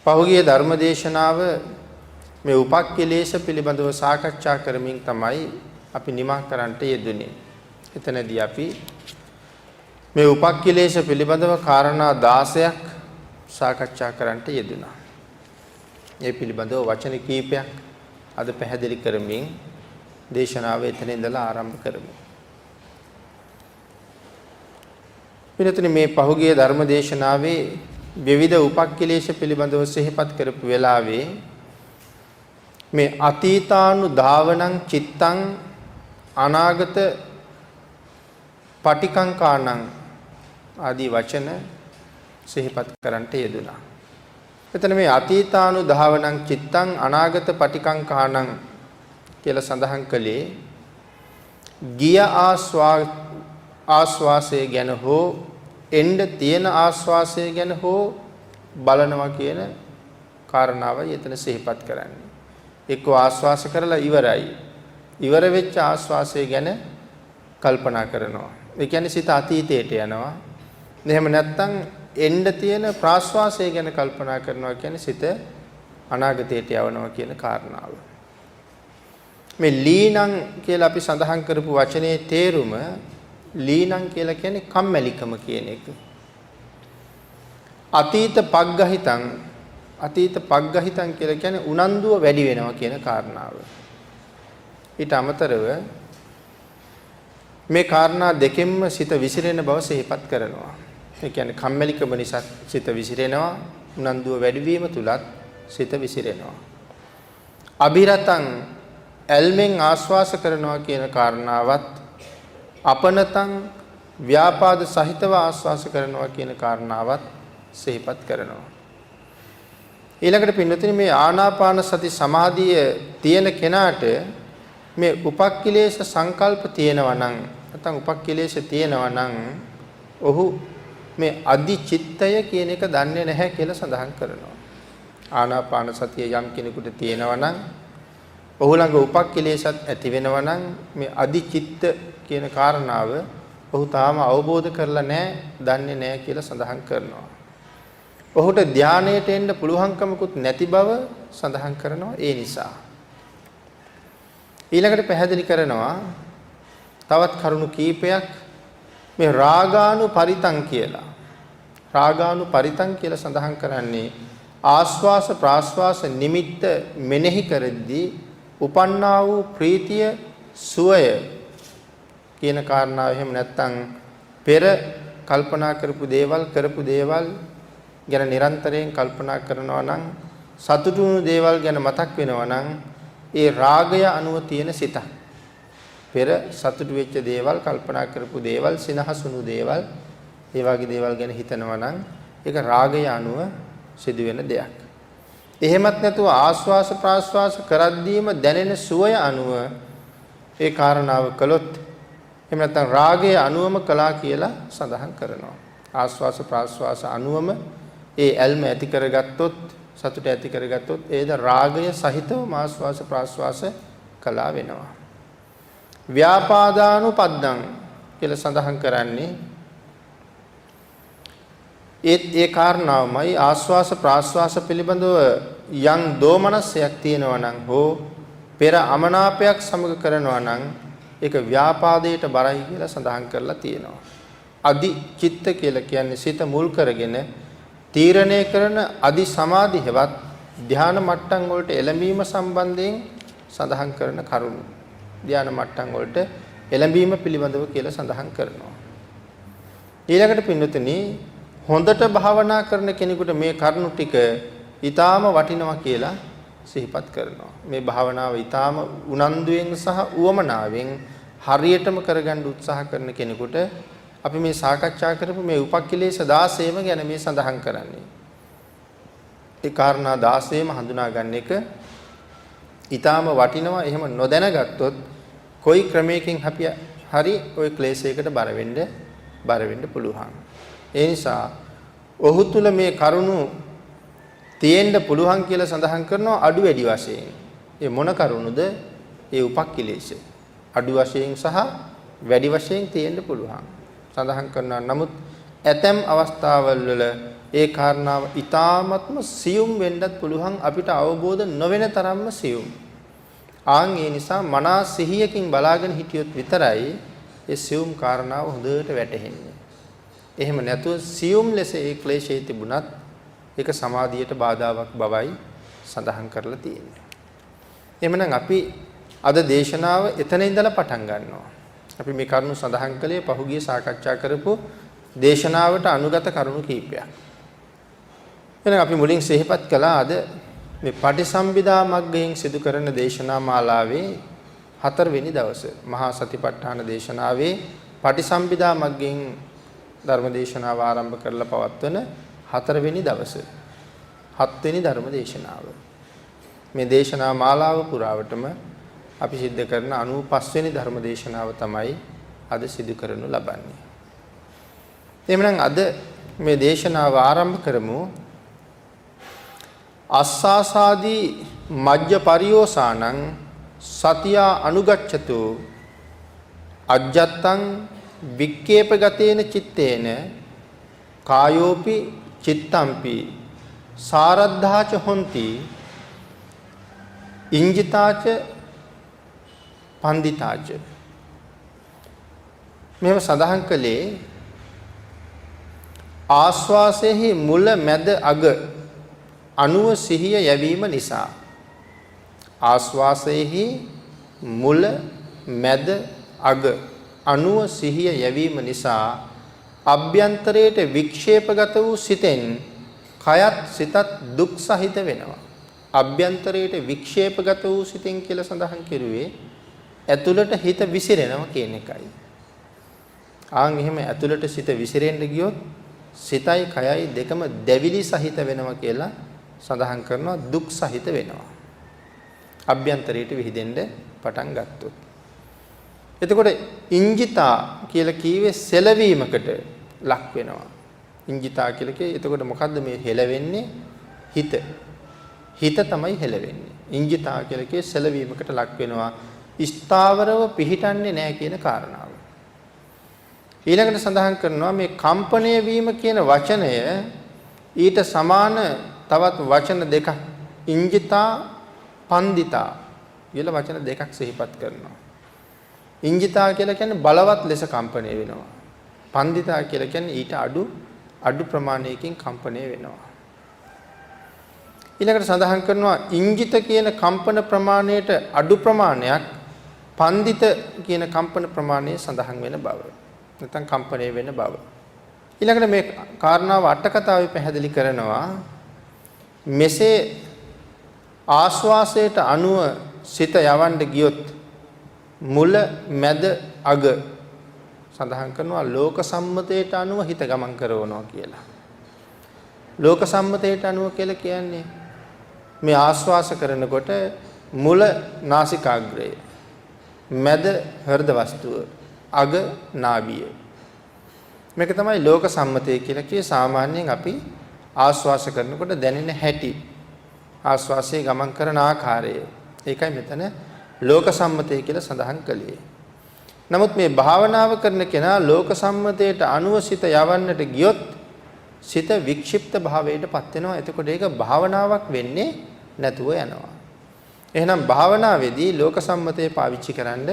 පහුගිය ධර්මදේශනාව මේ උපක්ඛිලේශ පිළිබඳව සාකච්ඡා කරමින් තමයි අපි නිමා කරන්නට යෙදුනේ. එතනදී අපි මේ උපක්ඛිලේශ පිළිබඳව කාරණා 16ක් සාකච්ඡා කරන්නට යෙදුණා. මේ පිළිබඳව වචන කීපයක් අද පැහැදිලි කරමින් දේශනාව එතන ඉඳලා ආරම්භ කරමු. පිළිතුරු මේ පහුගිය ධර්ම දේශනාවේ විවිධ උපක්ඛිලේශ පිළිබඳව සිහිපත් කරපු වෙලාවේ මේ අතීතානුධාවනං චිත්තං අනාගත පටිකංකානං ආදී වචන සිහිපත් කරන්නට යෙදුණා. එතන මේ අතීතානුධාවනං චිත්තං අනාගත පටිකංකානං කියලා සඳහන් කළේ ගිය ආස්වාසය ගැන හෝ එන්න තියෙන ආස්වාසය ගැන හෝ බලනවා කියන කාරණාවයි එතන සිහිපත් කරන්නේ. එක්ක ආස්වාස කරලා ඉවරයි. ඉවර වෙච්ච ආස්වාසය ගැන කල්පනා කරනවා. ඒ කියන්නේ සිත අතීතයට යනවා. එහෙම නැත්නම් එන්න තියෙන ප්‍රාස්වාසය ගැන කල්පනා කරනවා කියන්නේ සිත අනාගතයට යවනවා කියන කාරණාව. මේ ලීනං කියලා අපි සඳහන් කරපු වචනේ තේරුම ලීනං කියලා කියන්නේ කම්මැලිකම කියන එක. අතීත පග්ගහිතං කියලා කියන්නේ උනන්දුව වැඩි වෙනවා කියන කාරණාව. ඊට අමතරව මේ කාරණා දෙකෙන්ම සිත විසිරෙන බව සිහිපත් කරනවා. ඒ කියන්නේ කම්මැලිකම නිසා සිත විසිරෙනවා, උනන්දුව වැඩි වීම තුලත් සිත විසිරෙනවා. අභිරතං ඇල්මෙන් ආස්වාස කරනවා කියන කාරණාවත් අපනතං ව්‍යාපාද සහිතව ආස්වාස කරනවා කියන කාරණාවත් සිහිපත් කරනවා. ඊළඟට පින්නතුනි මේ ආනාපාන සති සමාධිය තියෙන කෙනාට මේ උපක්ඛිලේශ සංකල්ප තියෙනවා නම් නැත්නම් උපක්ඛිලේශ තියෙනවා නම් ඔහු මේ අදිචිත්තය කියන එක දන්නේ නැහැ කියලා සඳහන් කරනවා. ආනාපාන සතිය යම් කෙනෙකුට තියෙනවා නම් ඔහු ළඟ උපක්ඛිලේශත් ඇති වෙනවා නම් මේ අදිචිත්ත කියන කාරණාව ඔහු තාම අවබෝධ කරලා නැහැ, දන්නේ නැහැ කියලා සඳහන් කරනවා. ඔහුට ධානයට එන්න පුළුවන්කමකුත් නැති බව සඳහන් කරනවා. ඒ නිසා ඊළඟට පැහැදිලි කරනවා තවත් කරුණු කීපයක් මේ රාගානුපරිතං කියලා. රාගානුපරිතං කියලා සඳහන් කරන්නේ ආස්වාස ප්‍රාස්වාස නිමිත්ත මෙනෙහි කරද්දී උපන්නා වූ ප්‍රීතිය සුවය කියන කාරණාව. එහෙම නැත්නම් පෙර කල්පනා කරපු දේවල් ගැන නිරන්තරයෙන් කල්පනා කරනවා නම් සතුටු වුණු දේවල් ගැන මතක් වෙනවා නම් ඒ රාගය අනුව තියෙන සිත. පෙර සතුටු වෙච්ච දේවල්, කල්පනා කරපු දේවල්, සිනහසුණු දේවල්, ඒ වගේ දේවල් ගැන හිතනවා නම් ඒක රාගය අනුව සිදුවෙන දෙයක්. එහෙමත් නැතුව ආස්වාස ප්‍රාස්වාස කරද්දීම දැනෙන සුවය අනුව ඒ කාරණාව කළොත් එහෙම නැත්නම් රාගය අනුවම කළා කියලා සඳහන් කරනවා. ආස්වාස ප්‍රාස්වාස අනුවම ඒ ඇල්ම ඇති කරගත්තොත්, සතුට ඇති කරගත්තොත් ඒද රාගය සහිතව ආස්වාස ප්‍රාස්වාස කළා වෙනවා. ව්‍යාපාදානුපද්දං කියලා සඳහන් කරන්නේ ඒ කාරණාවමයි ආස්වාස ප්‍රාස්වාස පිළිබඳව යම් දෝමනසයක් තියෙනවා නම් හෝ පෙර අමනාපයක් සමග කරනවා නම් ඒක ව්‍යාපාදයට බරයි කියලා සඳහන් කරලා තියෙනවා. අදි චිත්ත කියලා කියන්නේ සිත මුල් කරගෙන තීරණය කරන අදි සමාධි හෙවත් ධ්‍යාන මට්ටම් වලට එළඹීම සම්බන්ධයෙන් සඳහන් කරන කරුණු. ධ්‍යාන මට්ටම් වලට එළඹීම පිළිබඳව කියලා සඳහන් කරනවා. ඊළඟට පින්නතුනි හොඳට භාවනා කරන කෙනෙකුට මේ කරුණු ටික ඊටාම වටිනවා කියලා සිහිපත් කරනවා. මේ භාවනාව ඊටාම උනන්දුවෙන් සහ උවමනාවෙන් හරියටම කරගන්න උත්සාහ කරන කෙනෙකුට අපි මේ සාකච්ඡා කරපු මේ උපක්ඛිලේශ 16ම ගැන මේ සඳහන් කරන්නේ. ඒ කාරණා 16ම හඳුනා ගන්න එක ඊටාම වටිනවා. එහෙම නොදැනගත්තොත් කොයි ක්‍රමයකින් හරි ওই ක්ලේශයකට බර වෙන්න පුළුවන්. ඒ නිසා ඔහු තුල මේ කරුණු තියෙන්න පුළුවන් කියලා සඳහන් කරනවා අඩු වැඩි වශයෙන්. ඒ මොන කරුණුද? ඒ උපක්ඛිලේශ. අඩු වශයෙන් සහ වැඩි වශයෙන් තියෙන්න පුළුවන්. සඳහන් කරනවා. නමුත් ඇතැම් අවස්ථාවල් වල ඒ කාරණාව ඊ타ත්ම සියුම් වෙන්නත් පුළුවන් අපිට අවබෝධ නොවන තරම්ම සියුම්. ආන් ඒ නිසා මනා සිහියකින් බලාගෙන හිටියොත් විතරයි ඒ සියුම් කාරණාව හොඳට වැටහෙන්නේ. එහෙම නැතුව සියුම් ලෙස ඒ ක්ලේශය තිබුණත් ඒක සමාධියට බාධාවක් බවයි සඳහන් කරලා තියෙන්නේ. එහෙමනම් අපි අද දේශනාව එතන ඉඳලා පටන් ගන්නවා. අපි මේ කරුණු සඳහන් කළේ පහුගිය සාකච්ඡා කරපු දේශනාවට අනුගත කරුණු කීපයක්. එහෙනම් අපි මුලින් සිහිපත් කළා අද මේ පටිසම්භිදා මග්ගයෙන් සිදු කරන දේශනා මාලාවේ 4 වෙනි දවසේ මහා සතිපට්ඨාන දේශනාවේ පටිසම්භිදා මග්ගයෙන් ධර්ම දේශනාව ආරම්භ කරලා පවත්වන 4 වෙනි දවසේ 7 වෙනි ධර්ම දේශනාව. මේ දේශනා මාලාව පුරාවටම අපි සිද්ධ කරන 95 වෙනි ධර්ම දේශනාව තමයි අද සිදු කරනු ලබන්නේ. එhmenan අද මේ දේශනාව ආරම්භ කරමු අස්සාසාදී මජ්ජ පරියෝසානං සතියා අනුගච්ඡතු අජ්ජත්තං වික්කේපගතේන චිත්තේන කායෝපි චිත්තම්පි සාරද්ධාච හොಂತಿ ඉංජිතාච පන්දිතාච මේව සඳහන් කළේ ආස්වාසෙහි මුල මැද අග අනුව සිහිය යැවීම නිසා ආස්වාසයෙහි මුල මැද අග අනුව සිහිය යැවීම නිසා අභ්‍යන්තරයට වික්ෂේපගත වූ සිතෙන් කයත් සිතත් දුක් සහිත වෙනවා. අභ්‍යන්තරයට වික්ෂේපගත වූ සිතෙන් කියලා සඳහන් කෙරුවේ ඇතුළට හිත විසිරෙනවා කියන එකයි. ආන් එහෙම ඇතුළට සිත විසිරෙන්න ගියොත් සිතයි කයයි දෙකම දැවිලි සහිත වෙනවා කියලා සඳහන් කරනවා දුක් සහිත වෙනවා. අභ්‍යන්තරයට විහිදෙන්න පටන් ගත්තොත්. එතකොට ඉංජිතා කියලා කීවේ සෙලවීමකට ලක් වෙනවා. ඉංජිතා කියලා කියේ එතකොට මොකද්ද මේ හෙලවෙන්නේ? හිත. හිත තමයි හෙලවෙන්නේ. ඉංජිතා කියලා කියේ සෙලවීමකට ලක් වෙනවා. ස්ථාවරව පිහිටන්නේ නැහැ කියන කාරණාව. ඊළඟට සඳහන් කරනවා මේ කම්පණය වීම කියන වචනය ඊට සමාන තවත් වචන දෙකක් ඉංජිතා පන්දිතා කියලා වචන දෙකක් සිහිපත් කරනවා. ඉංජිතා කියලා කියන්නේ බලවත් ලෙස කම්පණය වෙනවා. පන්දිතා කියලා කියන්නේ ඊට අඩු ප්‍රමාණයකින් කම්පණය වෙනවා. ඊළඟට සඳහන් කරනවා ඉංජිත කියන කම්පන ප්‍රමාණයට අඩු ප්‍රමාණයක් පන්දිත කියන කම්පන ප්‍රමාණය සඳහන් වෙන බව. නැත්නම් කම්පණය වෙන බව. ඊළඟට මේ කාරණාව අට කතාවේ පැහැදිලි කරනවා මෙසේ ආස්වාසයට අනුව සිත යවන්න ගියොත් මුල මැද අග සඳහන් කරනවා ලෝක සම්මතයට අනුව හිත ගමන් කරනවා කියලා. ලෝක සම්මතයට අනුව කියලා කියන්නේ මේ ආස්වාස කරනකොට මුල නාසිකාග්‍රය මැද හෘද වස්තුව අග නාභිය මේක තමයි ලෝක සම්මතය කියලා කියේ. සාමාන්‍යයෙන් අපි ආස්වාස කරනකොට දැනෙන හැටි ආස්වාසයේ ගමන් කරන ආකාරය ඒකයි මෙතන ලෝක සම්මතය කියලා සඳහන් කළේ. නමුත් මේ භාවනාව කරන කෙනා ලෝක සම්මතයට අනුව සිත යවන්නට ගියොත් සිත වික්ෂිප්ත භාවයටපත් වෙනවා. එතකොට ඒක භාවනාවක් වෙන්නේ නැතුව යනවා. එහෙනම් භාවනාවේදී ලෝක සම්මතය පාවිච්චි කරන්න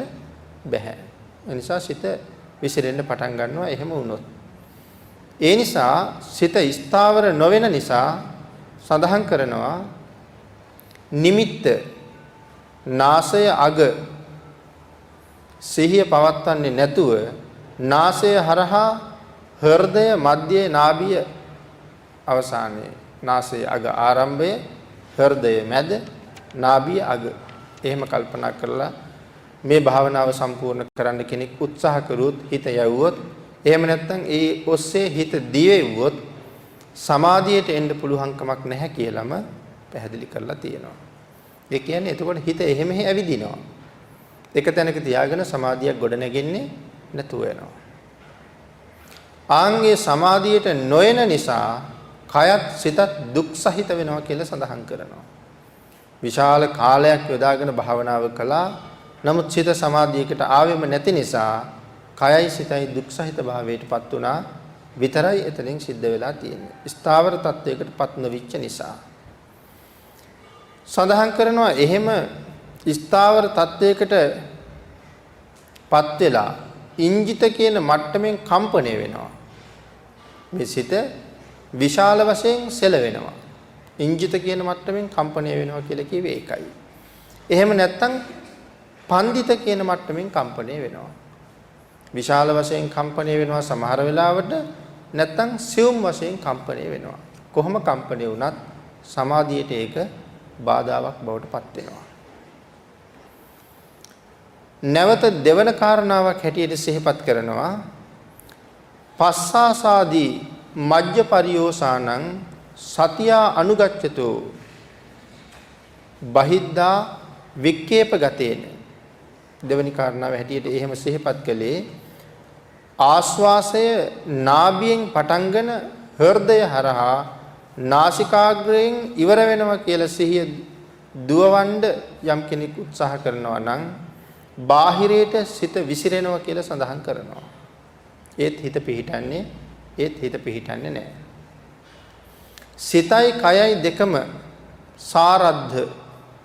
බෑ. ඒ නිසා සිත විසිරෙන්න පටන් ගන්නවා එහෙම වුණොත්. ඒ නිසා සිත ස්ථාවර නොවන නිසා සඳහන් කරනවා නිමිත්ත නාසය අග සිහිය පවත්වන්නේ නැතුව නාසය හරහා හෘදය මධ්‍යයේ නාභිය අවසානයේ නාසය අග ආරම්භය හෘදය මැද නාභිය අග එහෙම කල්පනා කරලා මේ භාවනාව සම්පූර්ණ කරන්න කෙනෙක් උත්සාහ කරුවොත් හිත යවුවොත් එහෙම නැත්නම් ඒ ඔස්සේ හිත දිවෙව්වොත් සමාධියට එන්න පුළුවන් කමක් නැහැ කියලාම පැහැදිලි කරලා තියෙනවා. ඒ කියන්නේ එතකොට හිත එහෙම ඇවිදිනවා. එක තැනක තියාගෙන සමාධියක් ගොඩ නැගෙන්නේ නැතුව යනවා. ආන්ගේ සමාධියට නොයන නිසා කයත් සිතත් දුක් සහිත වෙනවා කියලා සඳහන් කරනවා. විශාල කාලයක් යොදාගෙන භාවනාව කළා. නමුත් සිත සමාධියකට ආවෙම නැති නිසා කයයි සිතයි දුක් සහිත භාවයටපත් වුණා. විතරයි එතනින් සිද්ධ වෙලා තියෙන්නේ. ස්ථාවර තත්වයකටපත් නොවිච්ච නිසා. සඳහන් කරනවා එහෙම ස්ථාවර තත්වයකටපත් වෙලා ඉංජිත කියන මට්ටමින් කම්පණය වෙනවා. මේ සිත විශාල වශයෙන් සෙලවෙනවා. ඉංජිත කියන මට්ටමින් කම්පණය වෙනවා කියලා කිව්වේ ඒකයි. එහෙම නැත්නම් පන්දිත කියන මට්ටමින් කම්පණය වෙනවා. විශාල වශයෙන් කම්පණය වෙනවා සමහර වෙලාවට නැත්නම් සියුම් වශයෙන් කම්පණය වෙනවා. කොහොම කම්පණය වුණත් සමාධියට ඒක බාධාවක් බවට පත් වෙනවා. නැවත දෙවන කාරණාවක් හැටියට සිහිපත් කරනවා පස්සාසාදී මජ්ජ පරියෝසානං සතියා අනුගච්ඡතු බහිද්දා වික්කේපගතේන. දෙවනි කාරණාව හැටියට එහෙම සිහිපත් කළේ ආස්වාසය නාභියෙන් පටන්ගෙන හෘදය හරහා නාසිකාග්‍රයෙන් ඉවර වෙනවා කියලා සිහිය දුවවන්න යම් කෙනෙක් උත්සාහ කරනවා නම් බාහිරයට සිත විසිරෙනවා කියලා සඳහන් කරනවා. ඒත් හිත පිහිටන්නේ නැහැ. සිතයි කයයි දෙකම සාරද්ධ.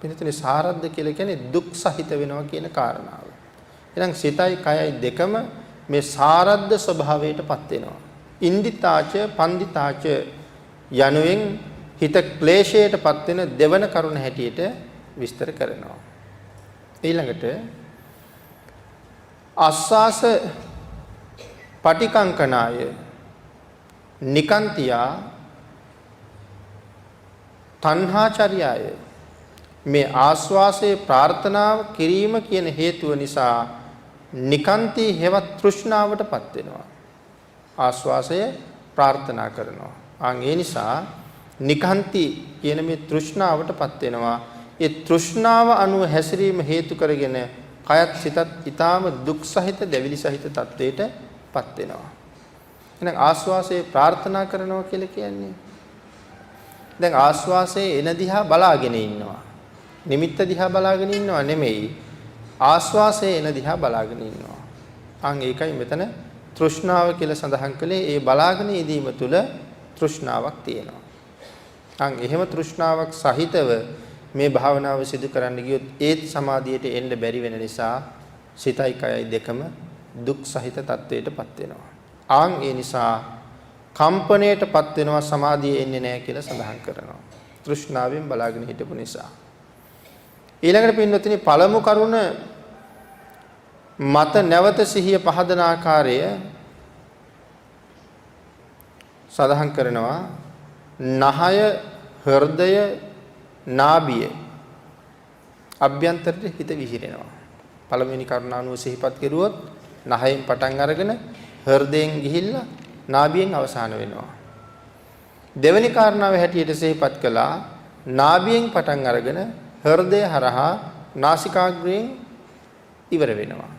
පිළිතුරේ සාරද්ධ කියලා කියන්නේ දුක් සහිත වෙනවා කියන කාරණාව. එහෙනම් සිතයි කයයි දෙකම මේ සාරද්ධ ස්වභාවයටපත් වෙනවා. ඉන්දිතාච පන්දිතාච යනුවෙන් හිත ක්ලේශයටපත් වෙන දෙවන කරුණ හැටියට විස්තර කරනවා. ඊළඟට ආස්වාස පටිකංකනාය නිකාන්තියා තණ්හාචර්යාය මේ ආස්වාසයේ ප්‍රාර්ථනාව කිරීම කියන හේතුව නිසා නිකාන්ති හේවත් තෘෂ්ණාවටපත් වෙනවා. ආස්වාසය ප්‍රාර්ථනා කරනවා. ඒ නිසා නිකාන්ති කියන මේ තෘෂ්ණාවටපත් වෙනවා. ඒ තෘෂ්ණාව අනුව හැසිරීම හේතු කරගෙන කයත් සිතත් ඊටාම දුක් සහිත දැවිලි සහිත තත්වයටපත් වෙනවා. එහෙනම් ආස්වාසයේ ප්‍රාර්ථනා කරනවා කියලා කියන්නේ දැන් ආස්වාසයේ එන දිහා බලාගෙන ඉන්නවා. නිමිත්ත දිහා බලාගෙන ඉන්නව නෙමෙයි. ආස්වාසයේ එන දිහා බලාගෙන ඉන්නවා. ඒකයි මෙතන තෘෂ්ණාව කියලා සඳහන් කළේ. ඒ බලාගෙන ඉඳීම තුළ තෘෂ්ණාවක් තියෙනවා. එහෙම තෘෂ්ණාවක් සහිතව මේ භාවනාව සිදු කරන්න ගියොත් ඒත් සමාධියට එන්න බැරි වෙන නිසා සිතයි කයයි දෙකම දුක් සහිත තත්වයටපත් වෙනවා. ඒ නිසා කම්පණයටපත් වෙනවා සමාධිය එන්නේ නැහැ කියලා සඳහන් කරනවා. තෘෂ්ණාවෙන් බලාගෙන හිටපු නිසා. ඊළඟට පින්වත්නි පළමු කරුණ මත නැවත සිහිය පහදන ආකාරය සඳහන් කරනවා. නහය, හෘදය, නාභිය අභ්‍යන්තරට හිත විහිරෙනවා. පළවෙනි කරුණානුව සිහිපත් කෙරුවොත් නහයෙන් පටන් අරගෙන හෘදයෙන් ගිහිල්ලා නාභියෙන් අවසාන වෙනවා. දෙවෙනි කාරණාව හැටියට සිහිපත් කළා නාභියෙන් පටන් අරගෙන හෘදය හරහා නාසිකාග්‍රයෙන් ඉවර වෙනවා.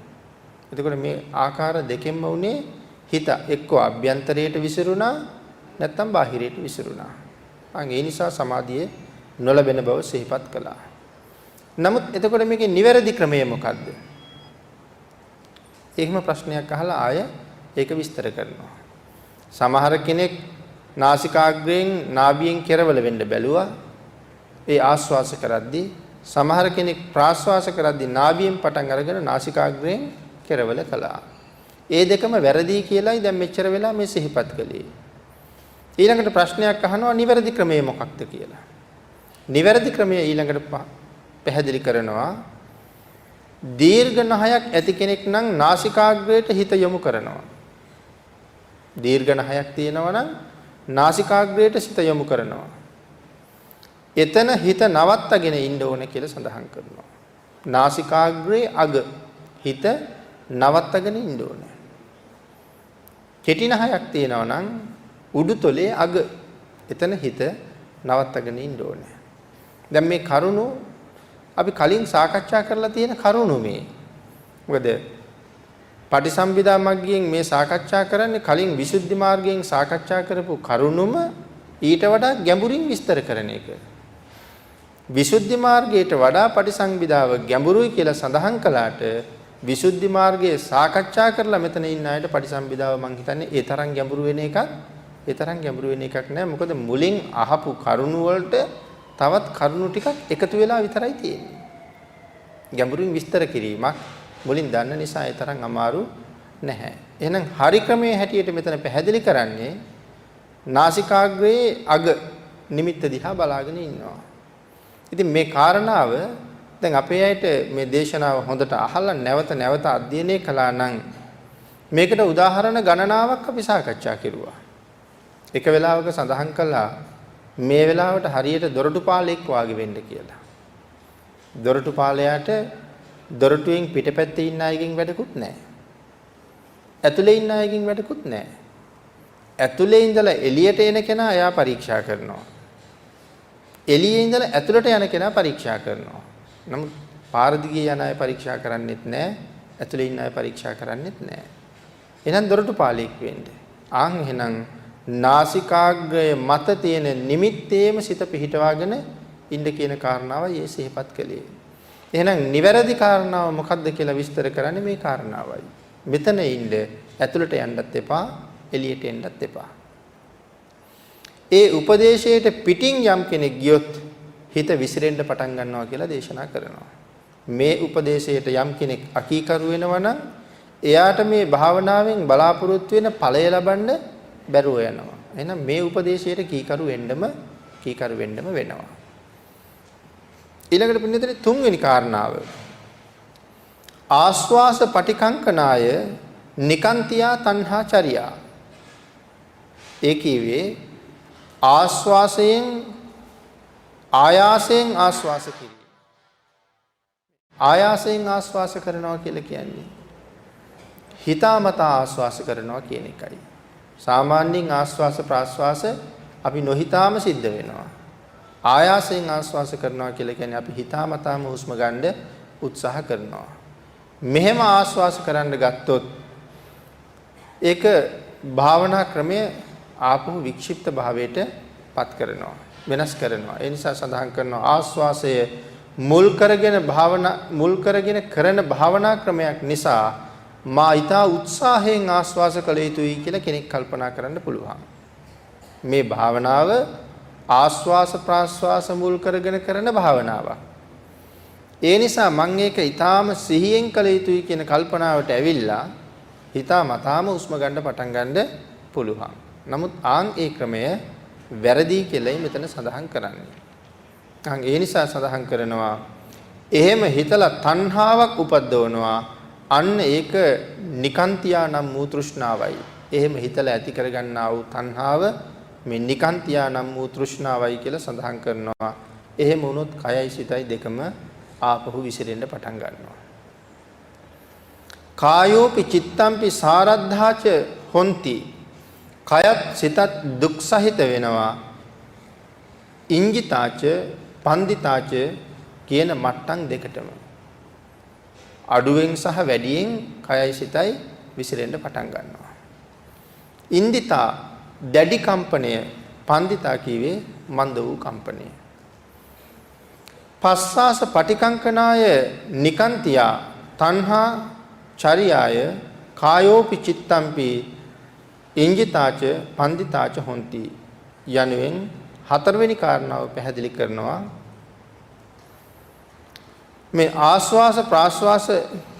එතකොට මේ ආකාර දෙකෙන්ම උනේ හිත එක්ක අභ්‍යන්තරයට විසිරුණා නැත්නම් බාහිරයට විසිරුණා. ඒ නිසා සමාධියේ නොලැබෙන බව සිහිපත් කළා. නමුත් එතකොට මේකේ නිවැරදි ක්‍රමය මොකද්ද? එහෙම ප්‍රශ්නයක් අහලා ආය ඒක විස්තර කරනවා. සමහර කෙනෙක් නාසිකාග්‍රයෙන් නාභියෙන් කෙරවල වෙන්න බැලුවා. ඒ ආස්වාස කරද්දී සමහර කෙනෙක් ප්‍රාස්වාස කරද්දී නාභියෙන් පටන් අරගෙන නාසිකාග්‍රයෙන් කෙරවල කළා. ඒ දෙකම වැරදි කියලායි දැන් මෙච්චර වෙලා මේ සිහිපත් කළේ. ඊළඟට ප්‍රශ්නයක් අහනවා නිවැරදි ක්‍රමය මොකක්ද කියලා. නිවැරදි ක්‍රමය ඊළඟට පැහැදිලි කරනවා. දීර්ඝ නහයක් ඇති කෙනෙක් නම් නාසිකාග්‍රයට හිත යොමු කරනවා. දීර්ඝ නහයක් තියෙනවා නම් නාසිකාග්‍රයට සිත යොමු කරනවා. එතන හිත නවත්තගෙන ඉන්න ඕන කියලා සඳහන් කරනවා. නාසිකාග්‍රේ අග හිත නවත්තගෙන ඉන්න ඕන. කෙටි නහයක් තියෙනවා නම් උඩුතොලේ අග එතන හිත නවත්තගෙන ඉන්න ඕන. දැන් මේ කරුණු අපි කලින් සාකච්ඡා කරලා තියෙන කරුණු මේ. මොකද පටිසම්භිදා මග්ගයෙන් මේ සාකච්ඡා කරන්නේ කලින් විසුද්ධි මාර්ගයෙන් සාකච්ඡා කරපු කරුණුම ඊට වඩා ගැඹුරින් විස්තර කරන එක. විසුද්ධි මාර්ගයට වඩා පටිසම්භිදාව ගැඹුරුයි කියලා සඳහන් කළාට විසුද්ධි මාර්ගයේ සාකච්ඡා කරලා මෙතන ඉන්න අයට පටිසම්භිදාව මං හිතන්නේ ඒ තරම් ගැඹුරු වෙන එකක් නෑ. මොකද මුලින් අහපු කරුණු වලට තවත් කරුණු ටිකක් එකතු වෙලා විතරයි තියෙන්නේ. ගැඹුරින් විස්තර කිරීමක් මුලින් දන්න නිසා ඒ තරම් අමාරු නැහැ. එහෙනම් හරි ක්‍රමයේ හැටියට මෙතන පැහැදිලි කරන්නේ නාසිකාග්‍රයේ අග නිමිත්ත දිහා බලාගෙන ඉන්නවා. ඉතින් මේ කාරණාව දැන් අපේ අයට මේ දේශනාව හොඳට අහලා නැවත නැවත අධ්‍යයනය කළා නම් මේකට උදාහරණ ගණනාවක් අපි සාකච්ඡා කෙරුවා. එක වෙලාවක සඳහන් කළා මේ වෙලාවට හරියට දොරටුපාලෙක් වාගේ වෙන්න කියලා. දොරටුපාලයාට දොරටුවෙන් පිටපැත්තේ ඉන්න අයගෙන් වැඩකුත් නැහැ. ඇතුලේ ඉන්න අයගෙන් වැඩකුත් නැහැ. ඇතුලේ ඉඳලා එළියට එන කෙනා එයා පරීක්ෂා කරනවා. එළියේ ඉඳලා ඇතුලට යන කෙනා පරීක්ෂා කරනවා. නමුත් පාර දිගේ යන අය පරීක්ෂා කරන්නෙත් නැහැ. ඇතුලේ ඉන්න අය පරීක්ෂා කරන්නෙත් නැහැ. එහෙනම් දොරටුපාලෙක් වෙන්න. එහෙනම් නාසිකාග්‍රය මත තියෙන නිමිත්තේම සිත පිහිටවාගෙන ඉන්න කියන කාරණාවයි ඒ සිහිපත් කළේ. එහෙනම් නිවැරදි කාරණාව මොකක්ද කියලා විස්තර කරන්නේ මේ කාරණාවයි. මෙතන ඉන්න ඇතුළට යන්නත් එපා, එළියට එන්නත් එපා. ඒ උපදේශයට පිටින් යම් කෙනෙක් ගියොත් හිත විසිරෙන්න පටන් ගන්නවා කියලා දේශනා කරනවා. මේ උපදේශයට යම් කෙනෙක් අකීකරු වෙනවා නම් එයාට මේ භාවනාවෙන් බලාපොරොත්තු වෙන ඵලය ලබන්න බැරුව යනවා. එහෙනම් මේ උපදේශයට කීකරු වෙන්නම වෙනවා. ඊළඟට පින්නතේ තුන්වෙනි කාරණාව ආස්වාස පටිකංකනාය නිකාන්තියා තණ්හා චර්යා. ඒ කියවේ ආස්වාසයෙන් ආයාසයෙන් ආස්වාස කිරීම. ආයාසයෙන් ආස්වාස කරනවා කියලා කියන්නේ හිතාමතා ආස්වාස කරනවා කියන එකයි. සාමාන්‍යයෙන් ආස්වාස ප්‍රාස්වාස අපි නොහිතාම සිද්ධ වෙනවා. ආයාසයෙන් ආස්වාස කරනවා කියලා කියන්නේ අපි හිතාමතාම හුස්ම ගන්න උත්සාහ කරනවා. මෙහෙම ආස්වාස කරන්න ගත්තොත් ඒක භාවනා ක්‍රමය ආපහු වික්ෂිප්ත භාවයට පත් කරනවා, වෙනස් කරනවා. ඒ නිසා සඳහන් කරනවා ආස්වාසය මුල් කරගෙන කරන භාවනා ක්‍රමයක් නිසා මා ඊතා උත්සාහයෙන් ආස්වාස කළ යුතුයි කියලා කෙනෙක් කල්පනා කරන්න පුළුවන්. මේ භාවනාව ආස්වාස ප්‍රාස්වාස මුල් කරගෙන කරන භාවනාවක්. ඒ නිසා මම ඒක ඊටාම සිහියෙන් කළ යුතුයි කියන කල්පනාවට ඇවිල්ලා හිතාමතාම හුස්ම ගන්න පටන් ගන්න පුළුවන්. නමුත් ඒ ක්‍රමය වැරදි කියලායි මෙතන සඳහන් කරන්නේ. ඒ නිසා සඳහන් කරනවා එහෙම හිතලා තණ්හාවක් උපද්දවනවා. අන්න ඒක නිකාන්තියා නම් වූ තෘෂ්ණාවයි. එහෙම හිතලා ඇති කරගන්නා වූ තණ්හාව මේ නිකාන්තියා නම් වූ තෘෂ්ණාවයි කියලා සඳහන් කරනවා. එහෙම වුණොත් කයයි සිතයි දෙකම ආපහු විසිරෙන්න පටන් ගන්නවා. කායෝපි චිත්තම්පි සාරද්ධාච හොಂತಿ. කයත් සිතත් දුක් සහිත වෙනවා. ඉංජිතාච පන්දිතාච කියන මට්ටම් දෙකටම අඩුවෙන් සහ වැඩියෙන් කයයි සිතයි විසිරෙන්න පටන් ගන්නවා. ඉන්දිතා දැඩි කම්පනය, පන්දිතා කීවේ මන්ද වූ කම්පනය. පස්සාස පටිකංකනාය නිකාන්තියා තණ්හා චර්යාය කායෝපි චිත්තම්පි ඉංජිතාච පන්දිතාච හොಂತಿ යනුවෙන් හතරවෙනි කාරණාව පැහැදිලි කරනවා. මේ ආස්වාස ප්‍රාස්වාස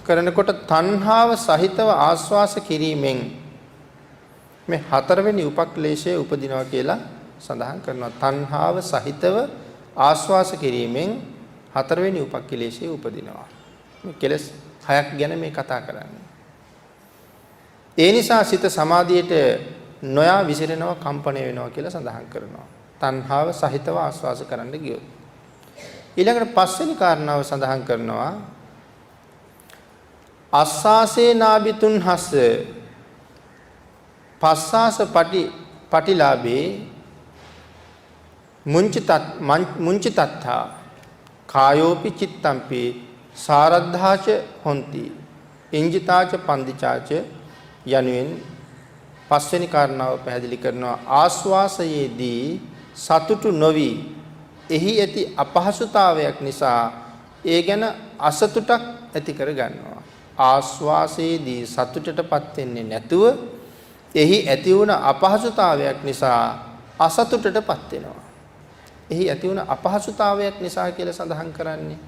කරනකොට තණ්හාව සහිතව ආස්වාස කිරීමෙන් මේ හතරවෙනි උපක්ලේශය උපදිනවා කියලා සඳහන් කරනවා. තණ්හාව සහිතව ආස්වාස කිරීමෙන් හතරවෙනි උපක්ලේශය උපදිනවා. මේ කෙලස් හයක් ගැන මේ කතා කරන්නේ. ඒ නිසා සිත සමාධියට නොයා විසිරෙනවා, කම්පණය වෙනවා කියලා සඳහන් කරනවා. තණ්හාව සහිතව ආස්වාස කරන්න ගියොත්. ඊළඟට පස්වෙනි කාරණාව සඳහන් කරනවා අස්සාසේ නාබිතුන් හස්ස පස්සාස පටිලාභේ මුංචිතත්තා කායෝපි චිත්තම්පි සාරද්ධාච හොಂತಿ ඉංජිතාච පන්දිචාච යනුවෙන් පස්වෙනි කාරණාව පැහැදිලි කරනවා. ආස්වාසයේදී සතුටු නොවි එහි ඇති අපහසුතාවයක් නිසා ඒ ගැන අසතුටක් ඇති කර ගන්නවා. ආස්වාසයේදී සතුටටපත් වෙන්නේ නැතුව එහි ඇති වුණ අපහසුතාවයක් නිසා අසතුටටපත් වෙනවා. එහි ඇති වුණ අපහසුතාවයක් නිසා කියලා සඳහන් කරන්නේ.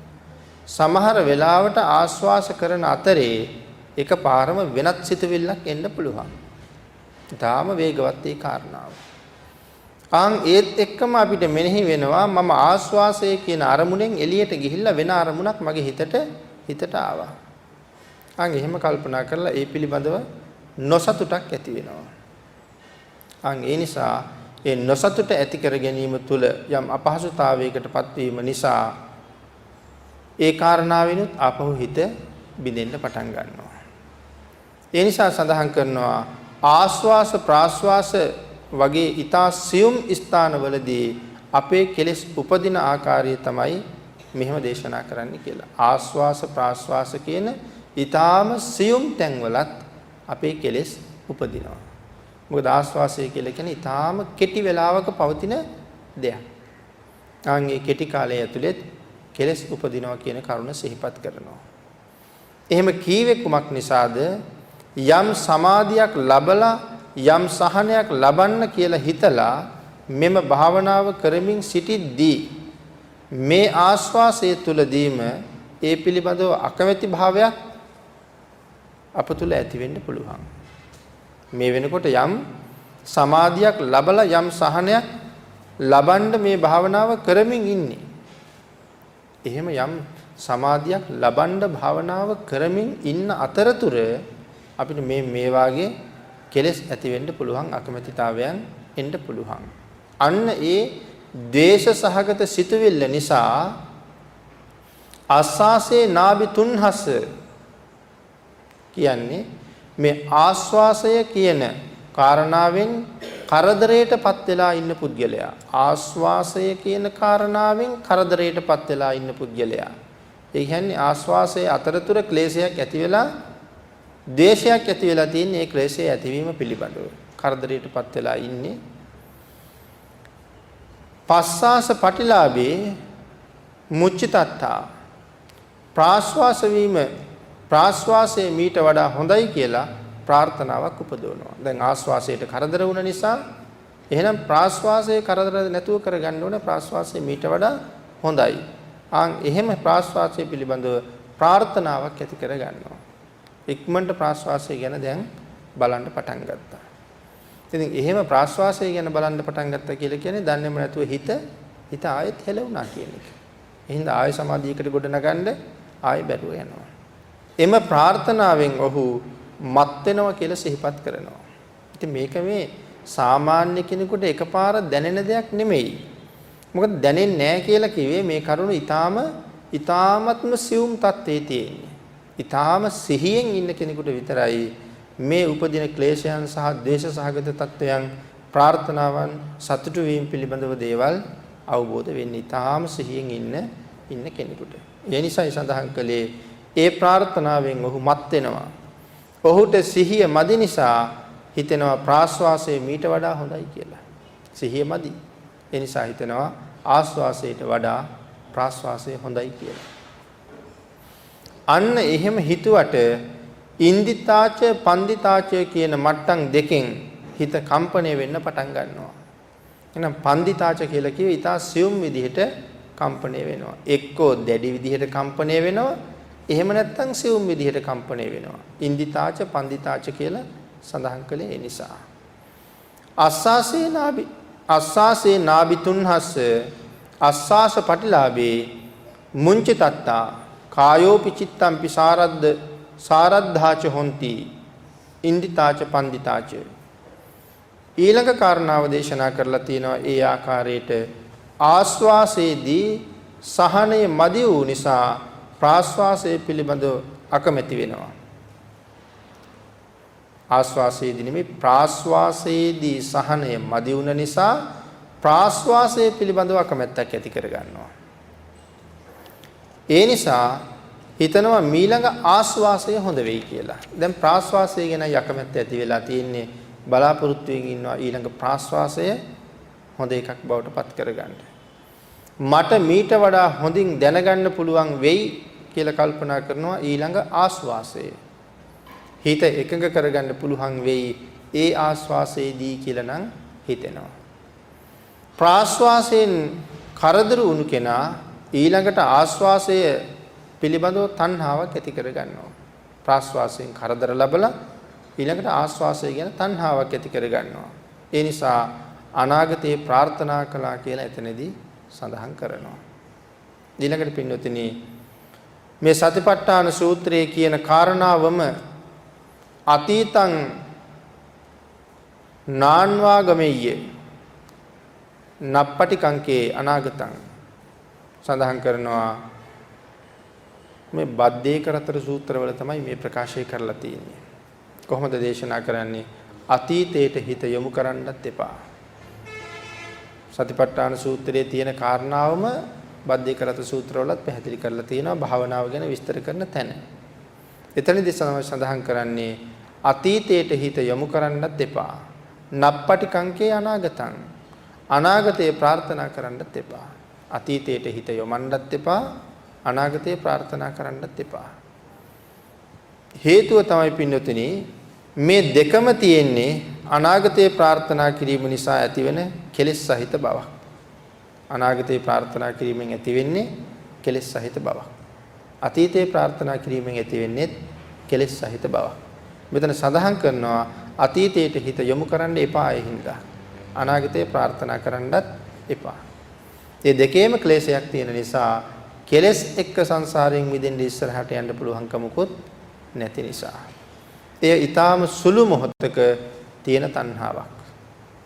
සමහර වෙලාවට ආස්වාස කරන අතරේ එකපාරම වෙනත් සිතුවිල්ලක් එන්න පුළුවන්. ඊටාම වේගවත් ඒ කාරණාව. ඒත් එක්කම අපිට මෙනෙහි වෙනවා මම ආස්වාසය කියන අරමුණෙන් එළියට ගිහිල්ලා වෙන අරමුණක් මගේ හිතට ආවා. එහෙම කල්පනා කරලා ඒ පිළිබඳව නොසතුටක් ඇති වෙනවා. ඒ නිසා ඒ නොසතුට ඇති කර ගැනීම තුළ යම් අපහසුතාවයකටපත් වීම නිසා ඒ කාරණාවෙනුත් ආපහු හිත බිඳෙන්න පටන් ගන්නවා. ඒ නිසා සඳහන් කරනවා ආස්වාස ප්‍රාස්වාස වගේ ඊතා සියුම් ස්ථානවලදී අපේ කෙලෙස් උපදින ආකාරය තමයි මෙහෙම දේශනා කරන්න කියලා. ආස්වාස ප්‍රාස්වාස කියන ඊ타ම සියුම් තැන්වලත් අපේ කෙලෙස් උපදිනවා. මොකද ආස්වාසය කියලා කියන්නේ ඊ타ම කෙටි වේලාවක පවතින දෙයක්. ඒ කෙටි කාලය ඇතුළත කෙලෙස් උපදිනවා කියන කරුණ සිහිපත් කරනවා. එහෙම කීවේ කුමක් නිසාද? යම් සමාධියක් ලැබලා යම් සහනයක් ලබන්න කියලා හිතලා මෙම භාවනාව කරමින් සිටිද්දී මේ ආස්වාසය තුලදීම ඒ පිළිබඳව අකමැති භාවයක් අප තුල ඇති වෙන්න පුළුවන්. මේ වෙනකොට යම් සමාධියක් ලබලා යම් සහනයක් ලබන්න මේ භාවනාව කරමින් ඉන්නේ. එහෙම යම් සමාධියක් ලබන්න භාවනාව කරමින් ඉන්න අතරතුර අපිට මේ වාගේ කෙලෙස් ඇති වෙන්න පුළුවන්, අකමැතිතාවයන් එන්න පුළුවන්. අන්න ඒ ද්වේෂ සහගත සිතුවිල්ල නිසා ආස්වාසේ නාභි තුන්හස කියන්නේ මේ ආස්වාසය කියන කාරණාවෙන් කරදරයටපත් වෙලා ඉන්න පුද්ගලයා. ආස්වාසය කියන කාරණාවෙන් කරදරයටපත් වෙලා ඉන්න පුද්ගලයා. ඒ කියන්නේ ආස්වාසයේ අතරතුර ක්ලේශයක් ඇති වෙලා ද්වේෂයක් ඇති වෙලා තියෙන ඒ ක්ලේශයේ ඇතිවීම පිළිබඳව කරදරයටපත් වෙලා ඉන්නේ. පස්සාස පටිලාභේ මුච්චිතත්තා ප්‍රාශ්වාස වීම ප්‍රාශ්වාසයේ මීට වඩා හොඳයි කියලා ප්‍රාර්ථනාවක් උපදවනවා. දැන් ආශ්වාසයට කරදර වුණ නිසා එහෙනම් ප්‍රාශ්වාසයේ කරදර නැතුව කරගන්න ඕනේ. ප්‍රාශ්වාසයේ මීට වඩා හොඳයි. එහෙම ප්‍රාශ්වාසය පිළිබඳව ප්‍රාර්ථනාවක් ඇති කරගන්නවා. ඉක්මනට ප්‍රාශ්වාසය ගැන දැන් බලන්න පටන් ගත්තා. ඉතින් එහෙම ප්‍රාශ්වාසය ගැන බලන්න පටන් ගත්තා කියලා කියන්නේ දන්නේම නැතුව හිත ආයෙත් හෙලුණා කියන එක. එහෙනම් ආයෙ සමාධියකට ගොඩ නගන්න ආයෙ බැරුව යනවා. එම ප්‍රාර්ථනාවෙන් ඔහු මත් වෙනවා කියලා සිහිපත් කරනවා. ඉතින් මේක මේ සාමාන්‍ය කෙනෙකුට එකපාර දැනෙන දෙයක් නෙමෙයි. මොකද දැනෙන්නේ නැහැ කියලා කිව්වේ මේ කරුණ ඊ타මත්ම සියුම් තත්ත්වයේ තියෙන්නේ. ඊ타ම සිහියෙන් ඉන්න කෙනෙකුට විතරයි මේ උපදින ක්ලේශයන් සහ ද්වේෂ සහගත තත්ත්වයන් ප්‍රාර්ථනාවන් සතුටු වීම පිළිබඳව දේවල් අවබෝධ වෙන්නේ. ඊ타ම සිහියෙන් ඉන්න කෙනෙකුට. ඒ නිසායි සඳහන් කළේ ඒ ප්‍රාර්ථනාවෙන් ඔහු මත් වෙනවා. ඔහුට සිහිය මදි නිසා හිතෙනවා ප්‍රාශ්වාසය මීට වඩා හොඳයි කියලා. සිහිය මදි. ඒ නිසා හිතෙනවා ආශ්වාසයට වඩා ප්‍රාශ්වාසය හොඳයි කියලා. අන්න එහෙම හිතුවට ඉන්දිතාච පන්දිතාච කියන මට්ටම් දෙකෙන් හිත කම්පණය වෙන්න පටන් ගන්නවා. එහෙනම් පන්දිතාච කියලා කිව්වේ ඊට සියුම් විදිහට කම්පණය වෙනවා. එක්කෝ දැඩි විදිහට කම්පණය වෙනවා. එහෙම නැත්නම් සියුම් විදිහට කම්පණය වෙනවා. ඉන්දිතාච පන්දිතාච කියලා සඳහන් කළේ ඒ නිසා. අස්සාසේ නාභි තුන්හස් අස්සාස පටිලාභේ මුංචිතත්තා කායෝපි චිත්තම්පි සාරද්ධාච හොಂತಿ ඉන්දිතාච පන්දිතාච. ඊළඟ කාරණාව දේශනා කරලා තියෙනවා ඒ ආකාරයට ආස්වාසයේදී සහනය මදි වූ නිසා ප්‍රාශ්වාසයේ පිළිබඳව අකමැති වෙනවා. ආශ්වාසයේදී නෙමෙයි ප්‍රාශ්වාසයේදී සහනය මදි වුණ නිසා ප්‍රාශ්වාසයේ පිළිබඳව අකමැත්තක් ඇති කර ගන්නවා. ඒ නිසා හිතනවා මීළඟ ආශ්වාසය හොඳ වෙයි කියලා. දැන් ප්‍රාශ්වාසය ගැන අකමැත්ත ඇති වෙලා තියෙන්නේ බලාපොරොත්තු වෙමින් ඉන්නවා ඊළඟ ප්‍රාශ්වාසය හොඳ එකක් බවට පත් කර ගන්න. මට මීට වඩා හොඳින් දැනගන්න පුළුවන් වෙයි කියලා කල්පනා කරනවා ඊළඟ ආස්වාසය. හිත එකඟ කරගන්න පුළුවන් වෙයි ඒ ආස්වාසයේදී කියලා නම් හිතෙනවා. ප්‍රාස්වාසයෙන් කරදර වුණු කෙනා ඊළඟට ආස්වාසය පිළිබඳව තණ්හාවක් ඇති කරගන්නවා. ප්‍රාස්වාසයෙන් කරදර ලැබලා ඊළඟට ආස්වාසය ගැන තණ්හාවක් ඇති කරගන්නවා. ඒ නිසා අනාගතේ ප්‍රාර්ථනා කළා කියලා එතනදී සඳහන් කරනවා. ඊළඟට පින්වතුනි මේ සතිපට්ඨාන සූත්‍රයේ කියන කාරණාවම අතීතං නාන්වාගමෙය්‍ය නප්පටිකංකේ අනාගතං සඳහන් කරනවා. මේ බද්දේකරතර සූත්‍රවල තමයි මේ ප්‍රකාශය කරලා තියෙන්නේ. කොහොමද දේශනා කරන්නේ? අතීතයට හිත යොමු කරන්නත් එපා. සතිපට්ඨාන සූත්‍රයේ තියෙන කාරණාවම බද්දේකරත සූත්‍රවලත් පැහැදිලි කරලා තියෙනවා භාවනාව ගැන විස්තර කරන තැන. එතනදී සඳහන් කරන්නේ අතීතයට හිත යොමු කරන්නත් එපා. නප්පටිකංකේ අනාගතං. අනාගතේ ප්‍රාර්ථනා කරන්නත් එපා. අතීතයට හිත යොමන්නත් එපා. අනාගතේ ප්‍රාර්ථනා කරන්නත් එපා. හේතුව තමයි පින්නතුනි මේ දෙකම තියෙන්නේ අනාගතේ ප්‍රාර්ථනා කිරීම නිසා ඇතිවෙන කෙලෙස් සහිත බවක්. අනාගතේ ප්‍රාර්ථනා කිරීමෙන් ඇතිවෙන්නේ කෙලෙස් සහිත බවක්. අතීතේ ප්‍රාර්ථනා කිරීමෙන් ඇතිවෙන්නේ කෙලෙස් සහිත බවක්. මෙතන සඳහන් කරනවා අතීතයට හිත යොමු කරන්න එපා ඒ හින්දා. අනාගතේ ප්‍රාර්ථනා කරන්නත් එපා. මේ දෙකේම ක්ලේශයක් තියෙන නිසා කෙලෙස් එක්ක සංසාරයෙන් මිදෙන්න ඉස්සරහට යන්න පුළුවන්කමකුත් නැති නිසා. එය ඊටාම සුළු මොහොතක තියෙන තණ්හාවක්.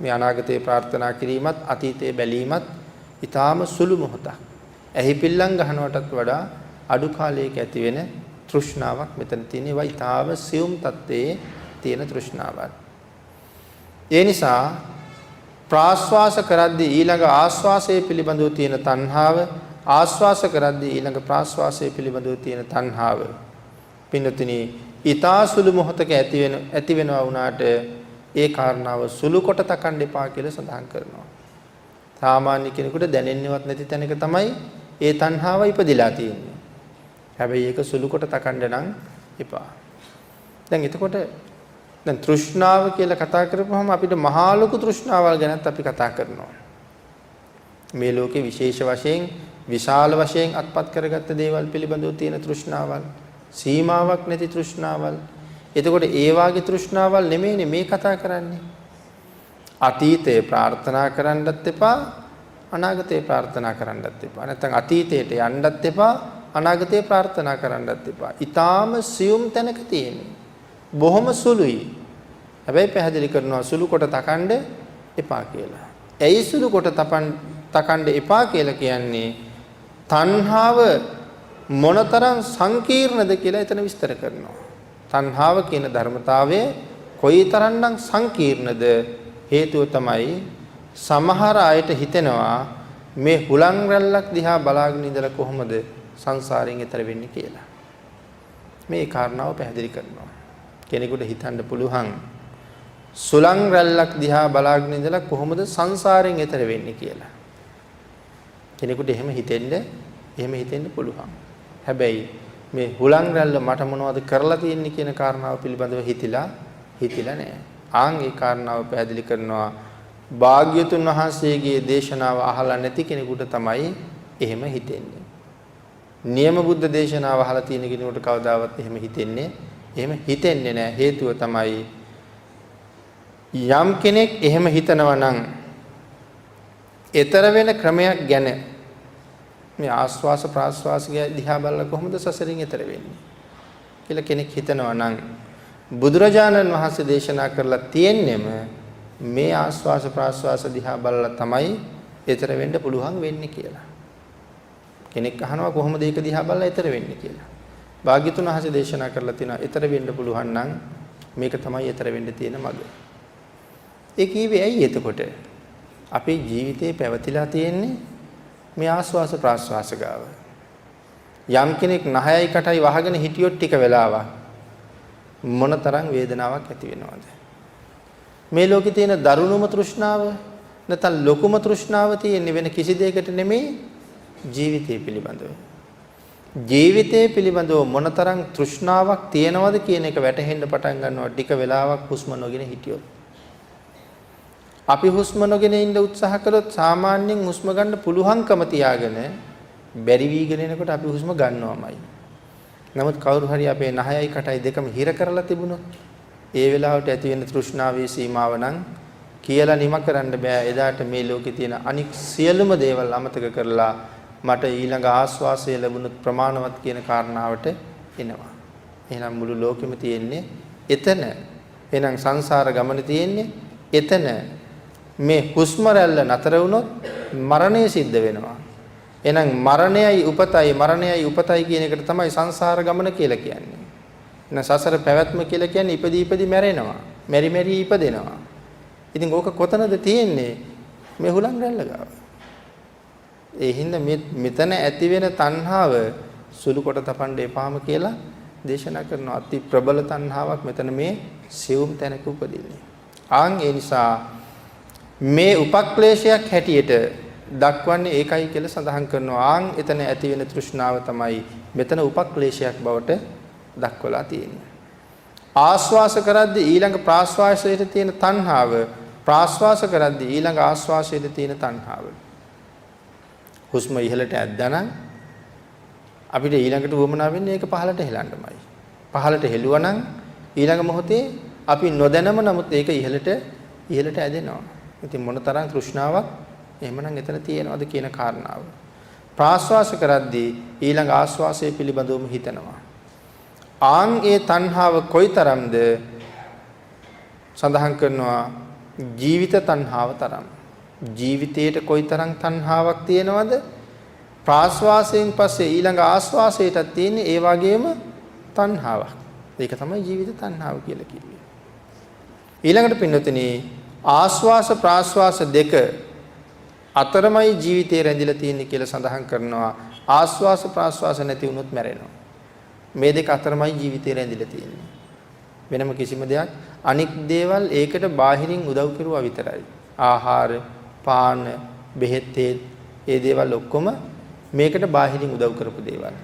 මේ අනාගතේ ප්‍රාර්ථනා කිරීමත් අතීතේ බැලීමත් ඊටාම සුළු මොහොතක්. එහි පිල්ලම් ගන්නවටත් වඩා අඩු කාලයක ඇති වෙන තෘෂ්ණාවක් මෙතන තියෙන. ඒවා ඊටාම සියුම් තත්ත්වයේ තියෙන තෘෂ්ණාවක්. ඒ නිසා ප්‍රාශ්වාස කරද්දී ඊළඟ ආශ්වාසයේ පිළිබඳව තියෙන තණ්හාව ආශ්වාස කරද්දී ඊළඟ ප්‍රාශ්වාසයේ පිළිබඳව තියෙන තණ්හාව පින්නතුනි ඊතා සුළු මොහොතක ඇති වෙනවා වුණාට ඒ කාරණාව සුළු කොට තකන්න එපා කියලා සඳහන් කරනවා. සාමාන්‍ය කෙනෙකුට දැනෙන්නේවත් නැති තැනක තමයි ඒ තණ්හාව ඉපදිලා තියෙන්නේ. හැබැයි ඒක සුළු කොට තකන්න නම් එපා. දැන් එතකොට දැන් තෘෂ්ණාව කියලා කතා කරපුවම අපිට මහා ලොකු තෘෂ්ණාවල් ගැනත් අපි කතා කරනවා. මේ ලෝකේ විශේෂ වශයෙන් විශාල වශයෙන් අත්පත් කරගත්ත දේවල් පිළිබඳව තියෙන තෘෂ්ණාවල්, සීමාවක් නැති තෘෂ්ණාවල්. එතකොට ඒ වාගේ තෘෂ්ණාවල් නෙමෙයිනේ මේ කතා කරන්නේ. අතීතේ ප්‍රාර්ථනා කරන්නත් එපා, අනාගතේ ප්‍රාර්ථනා කරන්නත් එපා. නැත්නම් අතීතයට යන්නත් එපා, අනාගතේ ප්‍රාර්ථනා කරන්නත් එපා. ඊටාම සියුම් තැනක තියෙන්නේ. බොහොම සුළුයි. හැබැයි පැහැදිලි කරනවා සුළු කොට තකන්න එපා කියලා. ඇයි සුළු කොට තකන්න එපා කියලා කියන්නේ? තණ්හාව මොනතරම් සංකීර්ණද කියලා එතන විස්තර කරනවා. තණ්හාව කියන ධර්මතාවය කොයිතරම්නම් සංකීර්ණද? හේතුව තමයි සමහර අයට හිතෙනවා මේ හුලං රැල්ලක් දිහා බලාගෙන ඉඳලා කොහොමද සංසාරයෙන් එතර වෙන්නේ කියලා. මේ කාරණාව පැහැදිලි කරනවා. කෙනෙකුට හිතන්න පුළුවන් සුලං රැල්ලක් දිහා බලාගෙන ඉඳලා කොහොමද සංසාරයෙන් එතර වෙන්නේ කියලා. කෙනෙකුට එහෙම හිතෙන්න පුළුවන්. හැබැයි මේ හුලං රැල්ල මට මොනවද කරලා තියෙන්නේ කියන කාරණාව පිළිබඳව හිතිලා නැහැ. ආන් ඒ කාරණාව පැහැදිලි කරනවා. භාග්‍යතුන් වහන්සේගේ දේශනාව අහලා නැති කෙනෙකුට තමයි එහෙම හිතෙන්නේ. නියම බුද්ධ දේශනාව අහලා තියෙන කෙනෙකුට කවදාවත් එහෙම හිතෙන්නේ නැහැ. හේතුව තමයි යම් කෙනෙක් එහෙම හිතනවා නම් ඊතර වෙන ක්‍රමයක් ගැන මේ ආස්වාස ප්‍රාස්වාස දිහා බලලා කොහොමද සසරින් ඊතර වෙන්නේ කියලා කෙනෙක් හිතනවා නම් බුදුරජාණන් වහන්සේ දේශනා කරලා තියෙන්නේම මේ ආස්වාස ප්‍රාස්වාස දිහා බලලා තමයි ඊතර වෙන්න පුළුවන් වෙන්නේ කියලා. කෙනෙක් අහනවා කොහොමද ඒක දිහා බලලා ඊතර වෙන්නේ කියලා. භාග්‍යතුන් වහන්සේ දේශනා කරලා තියෙනවා ඊතර වෙන්න පුළුවන් නම් මේක තමයි ඊතර වෙන්න තියෙන මඟ. ඒ කීවේ ඇයි එතකොට? අපේ ජීවිතේ පැවතිලා තියෙන්නේ මේ ආස්වාස ප්‍රාස්වාස ගාව. යම් කෙනෙක් නහයයි කටයි වහගෙන හිටියොත් ටික වෙලාවක් මොනතරම් වේදනාවක් ඇති වෙනවද? මේ ලෝකේ තියෙන දරුණුම තෘෂ්ණාව නැත්නම් ලොකුම තෘෂ්ණාව තියෙන්නේ වෙන කිසි දෙයකට නෙමෙයි ජීවිතය පිළිබඳව. ජීවිතයේ පිළිබඳව මොනතරම් තෘෂ්ණාවක් තියෙනවද කියන එක වැටහෙන්න පටන් ගන්නවා ටික වෙලාවක් හුස්ම නොගෙන හිටියොත්. අපි හුස්ම නොගෙන ඉන්න උත්සාහ කළොත් සාමාන්‍යයෙන් හුස්ම ගන්න පුළුවන්කම තියාගෙන බැරි වීගෙන එනකොට අපි හුස්ම ගන්නවමයි. නමුත් කවුරු හරි අපේ නහයයි කටයි දෙකම හිර කරලා තිබුණොත් ඒ වෙලාවට ඇති වෙන තෘෂ්ණාවේ සීමාව නම් කියලා නිම කරන්න බෑ. එදාට මේ ලෝකේ තියෙන අනික් සියලුම දේවල් අමතක කරලා මට ඊළඟ ආස්වාසය ලැබුණොත් ප්‍රමාණවත් කියන කාරණාවට එනවා. එහෙනම් මුළු ලෝකෙම තියෙන්නේ එතන. එහෙනම් සංසාර ගමන තියෙන්නේ එතන. මේ හුස්ම රැල්ල නතර වුණොත් මරණය සිද්ධ වෙනවා. එහෙනම් මරණයයි උපතයි කියන එකට තමයි සංසාර ගමන කියලා කියන්නේ. එහෙනම් සසර පැවැත්ම කියලා කියන්නේ ඉපදී මැරෙනවා. මෙරි ඉපදෙනවා. ඉතින් ඕක කොතනද තියෙන්නේ? මේ හුලං රැල්ල ගාව. ඒ හින්දා මෙතන ඇති වෙන තණ්හාව සුළු කොට තපන්න එපාම කියලා දේශනා කරනවා. අති ප්‍රබල තණ්හාවක් මෙතන මේ සියුම් තැනක උපදින්නේ. ආන් ඒ නිසා මේ උපක්ලේශයක් හැටියට දක්වන්නේ ඒකයි කියලා සඳහන් කරනවා. ආන් එතන ඇති වෙන තෘෂ්ණාව තමයි මෙතන උපක්ලේශයක් බවට දක්වලා තියෙන්නේ. ආස්වාස කරද්දී ඊළඟ ප්‍රාස්වාසයට තියෙන තණ්හාව, ප්‍රාස්වාස කරද්දී ඊළඟ ආස්වාසයට තියෙන තණ්හාව. හුස්ම ඉහළට ඇද්දානම් අපිට ඊළඟට වුමනා වෙන්නේ ඒක පහළට හෙලන්නමයි. පහළට හෙළුවා නම් ඊළඟ මොහොතේ අපි නොදැනම නමුත් ඒක ඉහළට ඇදෙනවා. ඉතින් මොනතරම් තෘෂ්ණාවක් එහෙමනම් එතන තියෙනවද කියන කාරණාව. ප්‍රාශ්වාස කරද්දී ඊළඟ ආශ්වාසය පිළිබඳවම හිතනවා. ආන් ඒ තණ්හාව කොයිතරම්ද සඳහන් කරනවා ජීවිත තණ්හාව තරම්. ජීවිතයට කොයිතරම් තණ්හාවක් තියෙනවද? ප්‍රාශ්වාසයෙන් පස්සේ ඊළඟ ආශ්වාසයටත් තියෙන ඒ වගේම තණ්හාවක්. ඒක තමයි ජීවිත තණ්හාව කියලා කියන්නේ. ඊළඟට පින්නතුනි ආශ්වාස ප්‍රාශ්වාස දෙක අතරමයි ජීවිතේ රැඳිලා තියෙන්නේ කියලා සඳහන් කරනවා. ආශ්වාස ප්‍රාශ්වාස නැති වුණොත් මැරෙනවා. මේ දෙක අතරමයි ජීවිතේ රැඳිලා තියෙන්නේ. වෙනම කිසිම දෙයක් අනික් දේවල් ඒකට බාහිරින් උදව් කරුවා විතරයි. ආහාර, පාන, බෙහෙත් ඒ දේවල් ඔක්කොම මේකට බාහිරින් උදව් කරපු දේවල්.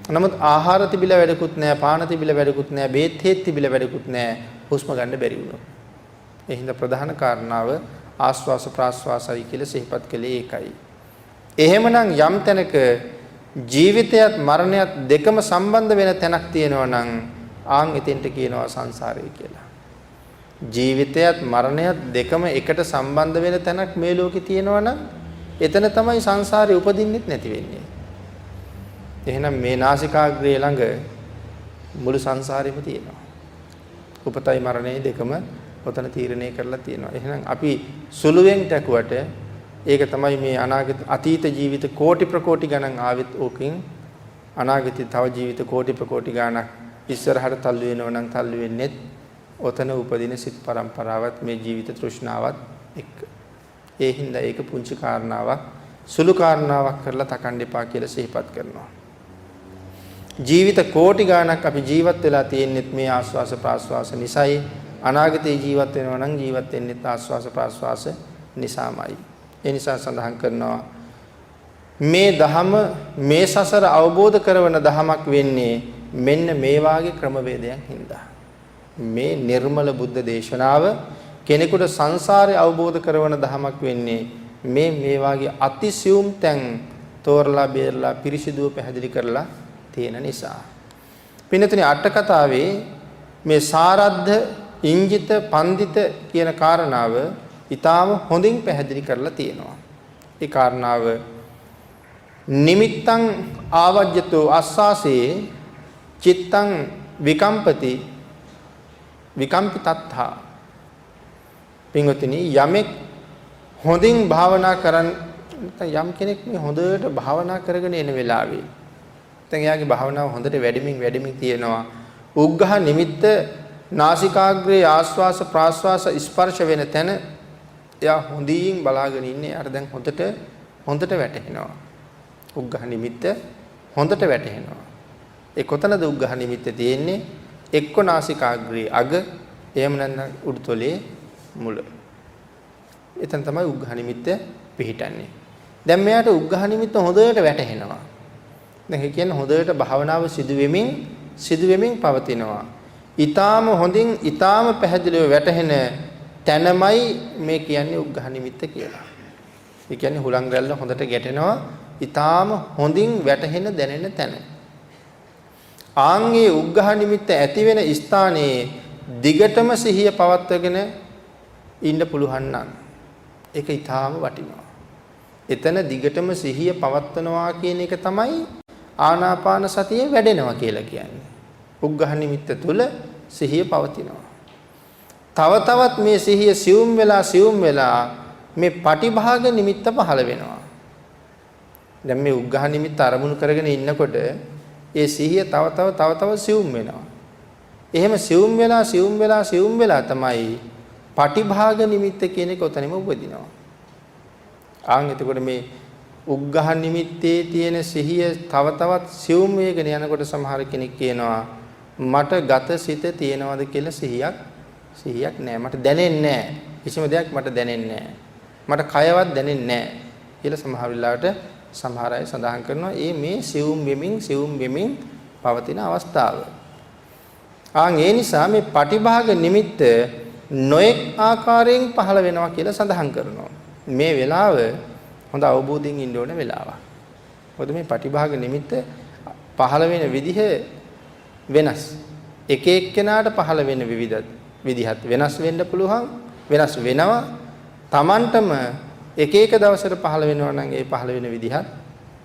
නමුත් ආහාර තිබිලා වැඩකුත් නැහැ, පාන තිබිලා වැඩකුත් නැහැ, බෙහෙත් තිබිලා වැඩකුත් නැහැ. හුස්ම ගන්න බැරි වුණා. ඒ හින්දා ප්‍රධාන කාරණාව ආශ්වාස ප්‍රාශ්වාසයි කියලා සිහිපත් කළේ ඒකයි. එහෙමනම් යම් තැනක ජීවිතයත් මරණයත් දෙකම සම්බන්ධ වෙන තැනක් තියෙනවා නම් ආන් එතෙන්ට කියනවා සංසාරය කියලා. ජීවිතයත් මරණයත් දෙකම එකට සම්බන්ධ වෙන තැනක් මේ ලෝකේ තියෙනවා නම් එතන තමයි සංසාරේ උපදින්නෙත් නැති වෙන්නේ. එහෙනම් මේ නාසිකාග්‍රේ ළඟ මුළු සංසාරෙම තියෙනවා. උපතයි මරණයයි දෙකම ඔතන තීරණය කරලා තියෙනවා. එහෙනම් අපි සුළුවෙන් දැකුවට ඒක තමයි මේ අතීත ජීවිත කෝටි ප්‍රකෝටි ගණන් ආවෙත් ඕකින් අනාගතේ තව ජීවිත කෝටි ප්‍රකෝටි ගණක් ඉස්සරහට තල්ලු වෙනව නම් තල්ලු වෙන්නේ ඔතන උපදින සිත් පරම්පරාවත් මේ ජීවිත තෘෂ්ණාවත් එක්ක. ඒ හින්දා ඒක පුංචි කාරණාවක් සුළු කාරණාවක් කරලා තකන්න එපා කියලා සිහිපත් කරනවා. ජීවිත කෝටි ගණක් අපි ජීවත් වෙලා තියෙන්නේ මේ ආස්වාස ප්‍රාස්වාස නිසායි. අනාගතේ ජීවත් වෙනවා නම් ජීවත් වෙන්නේ ආස්වාස ප්‍රාස්වාස නිසාමයි. ඒ නිසා සඳහන් කරනවා මේ ධම මේ සසර අවබෝධ කරවන ධමයක් වෙන්නේ මෙන්න මේ වාගේ ක්‍රමවේදයන් හින්දා. මේ නිර්මල බුද්ධ දේශනාව කෙනෙකුට සංසාරේ අවබෝධ කරවන ධමයක් වෙන්නේ මේ වාගේ අතිසියුම් තැන් තෝරලා බේරලා පිරිසිදුව පැහැදිලි කරලා තියෙන නිසා. පින්නතුනි අට කතාවේ මේ සාරද්ධ ඉංජිත පන්දිත කියන කාරණාව ඊටාම හොඳින් පැහැදිලි කරලා තියෙනවා. ඒ කාරණාව නිමිත්තං ආවජ්‍යතෝ අස්සාසේ චිත්තං විකම්පිතත්තා. පින්වතුනි යමෙක් හොඳින් භාවනා කරන් යම් කෙනෙක් මේ හොඳට භාවනා කරගෙන එන වෙලාවේ දැන් එයාගේ භාවනාව හොඳට වැඩිමින් තියෙනවා. උග්ඝහ නිමිත්ත නාසිකාග්‍රේ ආස්වාස ප්‍රාස්වාස ස්පර්ශ වෙන තැන එයා හොඳින් බලාගෙන ඉන්නේ. අර දැන් හොඳට වැටෙනවා. උග්ඝහ නිමිත්ත හොඳට වැටෙනවා. ඒ කොතනද උග්ඝහ නිමිත්ත තියෙන්නේ? එක්ක නාසිකාග්‍රේ අග, එහෙම නැත්නම් උඩුතොලේ මුල. එතන තමයි උග්ඝහ නිමිත්ත පිහිටන්නේ. දැන් මෙයාට උග්ඝහ නිමිත්ත හොඳට වැටෙනවා. දැන් ඒ කියන්නේ හොඳට භාවනාව සිදු වෙමින් පවතිනවා. ඊටාම හොඳින් ඊටාම පැහැදිලිව වැටහෙන තැනමයි මේ කියන්නේ උග්ඝහ නිමිත්ත කියලා. ඒ කියන්නේ හුලං රැල්ල හොඳට ගැටෙනවා ඊටාම හොඳින් වැටහෙන දැනෙන තැන. ආන්ගේ උග්ඝහ නිමිත්ත ඇති වෙන ස්ථානයේ දිගටම සිහිය පවත්වගෙන ඉන්න පුළුවන් නම් ඒක ඊටාම වටිනවා. එතන දිගටම සිහිය පවත්වනවා කියන එක තමයි ආනාපාන සතිය වැඩෙනවා කියලා කියන්නේ. උග්ඝහ නිමිත්ත තුල සිහිය පවතිනවා. තව තවත් මේ සිහිය සියුම් වෙලා මේ පටිභාග නිමිත්ත පහළ වෙනවා. දැන් මේ උග්ඝහ නිමිත්ත අරමුණු කරගෙන ඉන්නකොට ඒ සිහිය තව සියුම් වෙනවා. එහෙම සියුම් වෙලා තමයි පටිභාග නිමිත්ත කියන එක උතනෙම උපදිනවා. ආන් එතකොට මේ උග්ඝහ නිමිත්තේ තියෙන සිහිය තවත් සියුම් වේගෙන යනකොට සමහර කෙනෙක් කියනවා මට ගත සිත තියෙනවද කියලා සිහියක් නැහැ. මට දැනෙන්නේ නැහැ. කිසිම දෙයක් මට දැනෙන්නේ නැහැ. මට කයවත් දැනෙන්නේ නැහැ කියලා සමහර වෙලාවට සමහර අය සඳහන් කරනවා. මේ සියුම් වෙමින් පවතින අවස්ථාව. ඒ නිසා මේ පටිභාග නිමිත්ත නොඑක් ආකාරයෙන් පහළ වෙනවා කියලා සඳහන් කරනවා. මේ වෙලාව හොඳ අවබෝධයෙන් ඉන්න ඕන වෙලාවක්. මොකද මේ පටිභාග නිමිත්ත පහළ වෙන විදිහ වෙනස්. එක එක්කෙනාට පහළ වෙන විදිහත් වෙනස් වෙන්න පුළුවන්. වෙනස් වෙනවා. Tamanටම එක දවසට පහළ වෙනවා නම් ඒ පහළ වෙන විදිහත්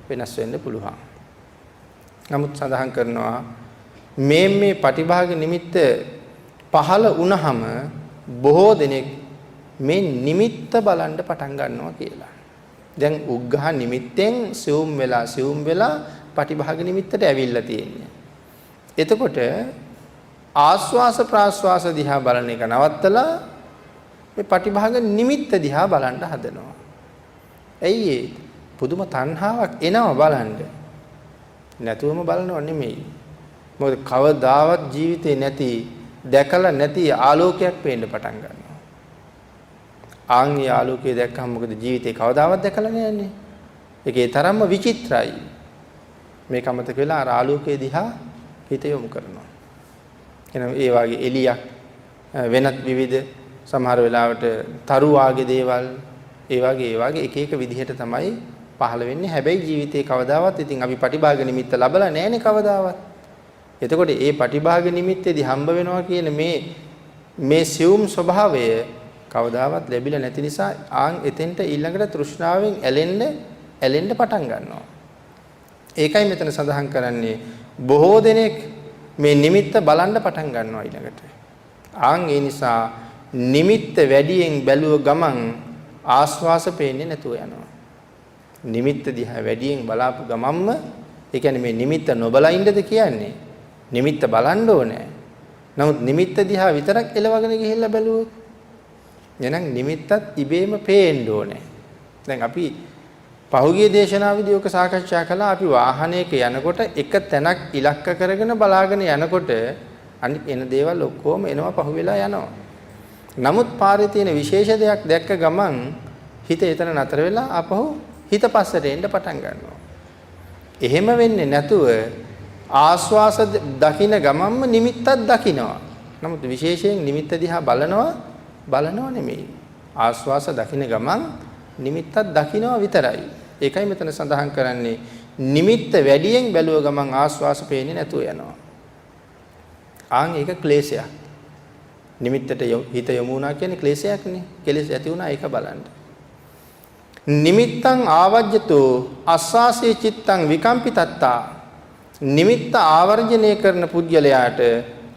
වෙනස් වෙන්න පුළුවන්. නමුත් සඳහන් කරනවා මේ පටිභාග නිමිත්ත පහළ වුණහම බොහෝ දෙනෙක් මේ නිමිත්ත බලන්න පටන් ගන්නවා කියලා. දැන් උග්ඝහ නිමිත්තෙන් සියුම් වෙලා පටිභාග නිමිත්තට ඇවිල්ලා තියෙන්නේ. එතකොට ආස්වාස ප්‍රාස්වාස දිහා බලන එක නවත්තලා මේ පටිභාග නිමිත්ත දිහා බලන්න හදනවා. ඇයි ඒ? පුදුම තණ්හාවක් එනවා බලන්න. නැතුවම බලනව නෙමෙයි. මොකද කවදාවත් ජීවිතේ නැති දැකලා නැති ආලෝකයක් පේන්න පටන් ගන්නවා. ආන්ගේ ආලෝකය දැක්කම මොකද ජීවිතේ කවදාවත් දැකලා නැන්නේ. ඒකේ තරම්ම විචිත්‍රයි. මේක අමතක වෙලා අර ආලෝකයේ දිහා හිත යොමු කරනවා. එහෙනම් ඒ වගේ එලියක් වෙනත් විවිධ සමහර වෙලාවට තරු වාගේ දේවල් ඒ වගේ එක විදිහට තමයි පහළ වෙන්නේ. හැබැයි ජීවිතේ කවදාවත් ඉතින් අපි පටිභාග නිමිත්ත ලැබලා නැහැනේ කවදාවත්. එතකොට ඒ පටිභාග නිමිත්තේදී හම්බ වෙනවා කියන මේ සියුම් ස්වභාවය කවදාවත් ලැබිලා නැති නිසා එතෙන්ට ඊළඟට තෘෂ්ණාවෙන් ඇලෙන්න පටන් ගන්නවා. ඒකයි මෙතන සඳහන් කරන්නේ බොහෝ දෙනෙක් මේ නිමිත්ත බලන්න පටන් ගන්නවා ඊළඟට. ඒ නිසා නිමිත්ත වැඩියෙන් බැලුව ගමන් ආස්වාස පේන්නේ නැතුව යනවා. නිමිත්ත දිහා වැඩියෙන් බලාපු ගමන්ම ඒ කියන්නේ මේ නිමිත්ත නොබලා ඉන්නද කියන්නේ? නිමිත්ත බලන්න ඕනේ. නමුත් නිමිත්ත දිහා විතරක් එලවගෙන ගිහිල්ලා බැලුවොත් එහෙනම් නිමිත්තත් ඉබේම පේන්න ඕනේ. දැන් අපි පහුගිය දේශනාවේදී ඔක සාකච්ඡා කළා. අපි වාහනයක යනකොට එක තැනක් ඉලක්ක කරගෙන බලාගෙන යනකොට අනිත් එන දේවල් ඔක්කොම එනවා පහුවෙලා යනවා. නමුත් පාරේ තියෙන විශේෂ දෙයක් දැක්ක ගමන් හිත එතන නතර වෙලා ආපහු හිත පස්සට එන්න පටන් ගන්නවා. එහෙම වෙන්නේ නැතුව ආස්වාස දකින්න ගමන්ම නිමිත්තක් දකින්නවා. නමුත් විශේෂයෙන් නිමිත්ත දිහා බලනවා නෙමෙයි. ආස්වාස දකින්න ගමන් නිමිත්තක් දකින්නවා විතරයි. ඒකයි මෙතන සඳහන් කරන්නේ නිමිත්ත වැඩියෙන් බැලුව ගමන් ආස්වාස පේන්නේ නැතුව යනවා. ඒක ක්ලේශයක්. නිමිත්තට හිත යොමු වුණා කියන්නේ ක්ලේශයක්නේ. කෙලෙස් ඇති වුණා ඒක බලන්න. නිමිත්තං ආවජ්ජතෝ අස්සාසේ චිත්තං විකම්පිතත්තා. නිමිත්ත ආවර්ජනය කරන පුද්ගලයාට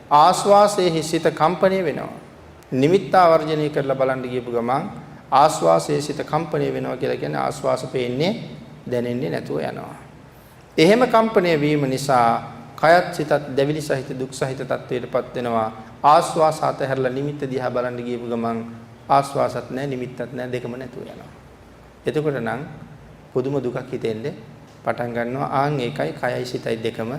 ආස්වාසයේ සිත කම්පණය වෙනවා. නිමිත්ත ආවර්ජනය කරලා බලන්න ගියපු ගමන් ආස්වාසයේ සිත කම්පණය වෙනවා කියලා කියන්නේ ආස්වාස පේන්නේ දැනෙන්නේ නැතුව යනවා. එහෙම කම්පණය වීම නිසා කයත් සිතත් දැවිලි සහිත දුක් සහිත තත්වයටපත් වෙනවා. ආස්වාස අතහැරලා නිමිත්ත දිහා බලන්න ගියපු ගමන් ආස්වාසත් නැහැ නිමිත්තත් නැහැ දෙකම නැතුව යනවා. එතකොට නම් පුදුම දුකක් හිතෙන්නේ පටන් ගන්නවා. ඒකයි කයයි සිතයි දෙකම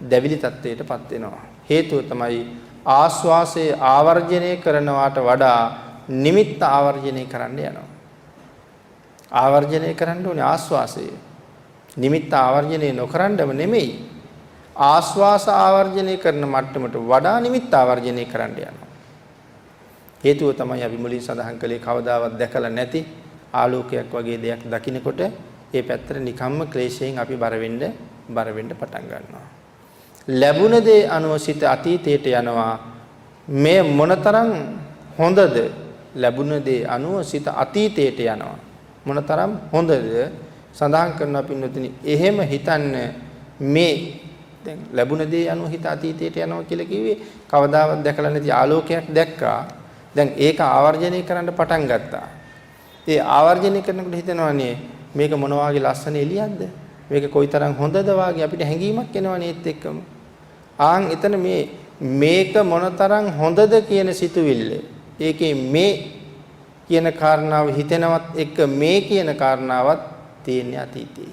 දැවිලි තත්වයටපත් වෙනවා. හේතුව තමයි ආස්වාසයේ ආවර්ජනය කරනවාට වඩා නිමිත්ත ආවර්ජනය කරන්න යනවා. ආවර්ජනය කරන්න ඕනේ ආස්වාසය. නිමිත්ත ආවර්ජනය නොකරන්නම නෙමෙයි. ආස්වාස ආවර්ජනය කරන මට්ටමට වඩා නිමිත්ත ආවර්ජනය කරන්න යනවා. හේතුව තමයි අපි මුලින් සඳහන් කළේ කවදාවත් දැකලා නැති ආලෝකයක් වගේ දෙයක් දකිනකොට ඒ පැත්තට නිකම්ම ක්ලේශයෙන් අපි බර වෙන්න පටන් ගන්නවා. ලැබුණ දේ අනුව සිත අතීතයට යනවා. මේ මොනතරම් හොඳද? ලැබුණ දේ අනුව සිත අතීතයට යනවා. මොනතරම් හොඳද? සඳහන් කරනවා පින්වතුනි, එහෙම හිතන්න මේ දැන් ලැබුණ දේ අනුව හිත අතීතයට යනවා කියලා කිව්වේ කවදාවත් දැකලා නැති ආලෝකයක් දැක්කා. දැන් ඒක ආවර්ජනය කරන්න පටන් ගත්තා. ඒ ආවර්ජනය කරනකොට හිතනවානේ මේක මොන වාගේ ලස්සන එළියක්ද? මේක කොයිතරම් හොඳද වාගේ අපිට හැඟීමක් එනවනේ ඒත් එක්කම. එතන මේක මොනතරම් හොඳද කියන සිතුවිල්ල. ඒකේ මේ කියන කාරණාව හිතෙනවත් එක්ක මේ කියන කාරණාවත් තියෙන්නේ අතීතේ.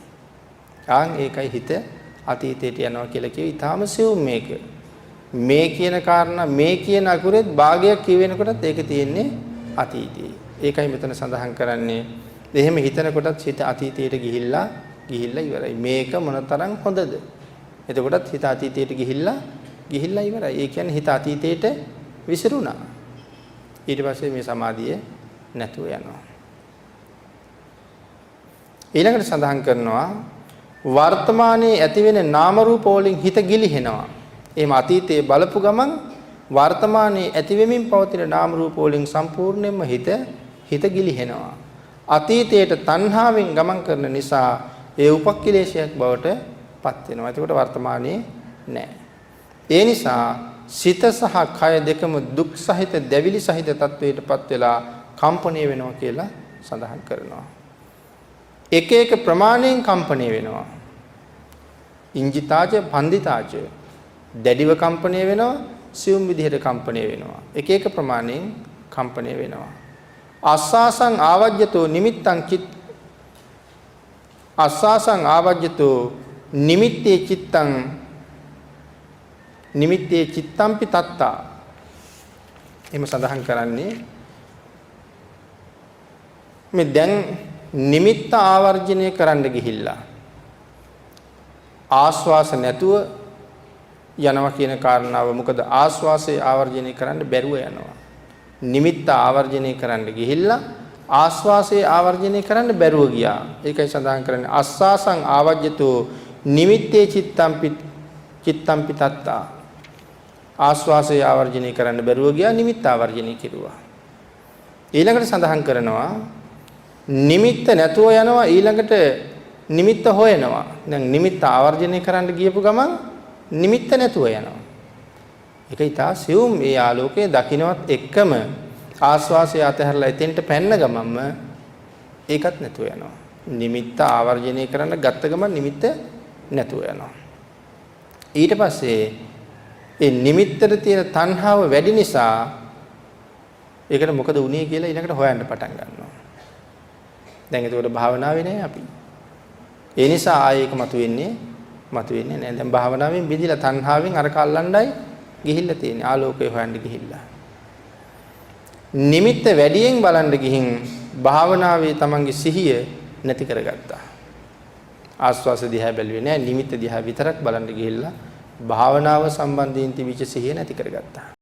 ඒකයි හිත අතීතයට යනවා කියලා කිව්වේ. ඊටාම සිවුම් මේක. මේ කියන කාරණා මේ කියන අකුරෙත් භාගයක් කියවෙනකොටත් ඒක තියෙන්නේ අතීතේ. ඒකයි මෙතන සඳහන් කරන්නේ. එහෙම හිතනකොටත් හිත අතීතයට ගිහිල්ලා ඉවරයි. මේක මොනතරම් හොඳද? එතකොටත් හිත අතීතයට ගිහිල්ලා ඉවරයි. ඒ කියන්නේ හිත අතීතයට විසිරුණා. ඊට පස්සේ මේ සමාධිය නැතුව යනවා. ඊළඟට සඳහන් කරනවා වර්තමානයේ ඇතිවෙන නාම රූප වලින් හිත ගිලිහෙනවා. එහෙම අතීතයේ බලපු ගමන් වර්තමානයේ ඇතිවෙමින් පවතින නාම රූප වලින් සම්පූර්ණයෙන්ම හිත ගිලිහෙනවා. අතීතයට තණ්හාවෙන් ගමන් කරන නිසා ඒ උපක්ඛිලේශයක් බවට පත් වෙනවා. එතකොට වර්තමානයේ නැහැ. ඒ නිසා සිත සහ කය දෙකම දුක් සහිත දැවිලි සහිත තත්වයකටපත් වෙලා කම්පණය වෙනවා කියලා සඳහන් කරනවා. එක එක ප්‍රමාණයෙන් කම්පණය වෙනවා. ඉංජිතාජ පන්දිතාජ දැඩිව කම්පණය වෙනවා, සියුම් විදිහට කම්පණය වෙනවා. එක එක ප්‍රමාණයෙන් කම්පණය වෙනවා. අස්සාසං ආවජ්‍යතෝ නිමිත්තං චිත් අස්සාසං ආවජ්‍යතෝ නිමිත්තේ චිත්තම්පි තත්තා. එහෙම සඳහන් කරන්නේ මේ දැන් නිමිත්ත ආවර්ජනය කරන්න ගිහිල්ලා ආස්වාස නැතුව යනවා කියන කාරණාව. මොකද ආස්වාසය ආවර්ජනය කරන්න බැරුව යනවා. නිමිත්ත ආවර්ජනය කරන්න ගිහිල්ලා ආස්වාසය ආවර්ජනය කරන්න බැරුව ගියා. ඒකයි සඳහන් කරන්නේ අස්සාසං ආවජ්‍යතෝ නිමිත්තේ චිත්තම්පි තත්තා. ආස්වාසය ආවර්ජනය කරන්න බැරුව ගියා, නිමිත්ත ආවර්ජනය කෙරුවා. ඊළඟට සඳහන් කරනවා නිමිත්ත නැතුව යනවා, ඊළඟට නිමිත්ත හොයනවා. දැන් නිමිත්ත ආවර්ජනය කරන්න ගියපු ගමන් නිමිත්ත නැතුව යනවා. ඒක ඊටා සියුම් ඒ ආලෝකයේ දකින්නවත් එක්කම ආස්වාසය අතහැරලා එතෙන්ට පැන්න ගමන්ම ඒකත් නැතුව යනවා. නිමිත්ත ආවර්ජනය කරන්න ගත්ත ගමන් නිමිත්ත නැතුව යනවා. ඊට පස්සේ ඒ නිමිත්තට තියෙන තණ්හාව වැඩි නිසා ඒකට මොකද වුනේ කියලා ඊළඟට හොයන්න පටන් ගන්නවා. දැන් ඒකට භාවනාවේ නෑ අපි. ඒ නිසා ආයෙක මතුවෙන්නේ නෑ. දැන් භාවනාවෙන් බෙදිලා තණ්හාවෙන් අර කල්ලණ්ඩයි ගිහිල්ලා තියෙන්නේ. ආලෝකය හොයන්න ගිහිල්ලා. නිමිත්ත වැඩියෙන් බලන්න ගිහින් භාවනාවේ තමන්ගේ සිහිය නැති කරගත්තා. ආස්වාස දිහා බැලුවේ නෑ, නිමිත්ත දිහා විතරක් බලන්න ගිහිල්ලා භාවනාව සම්බන්ධයෙන් තිබිච්ච සිහිය නැති කරගත්තා.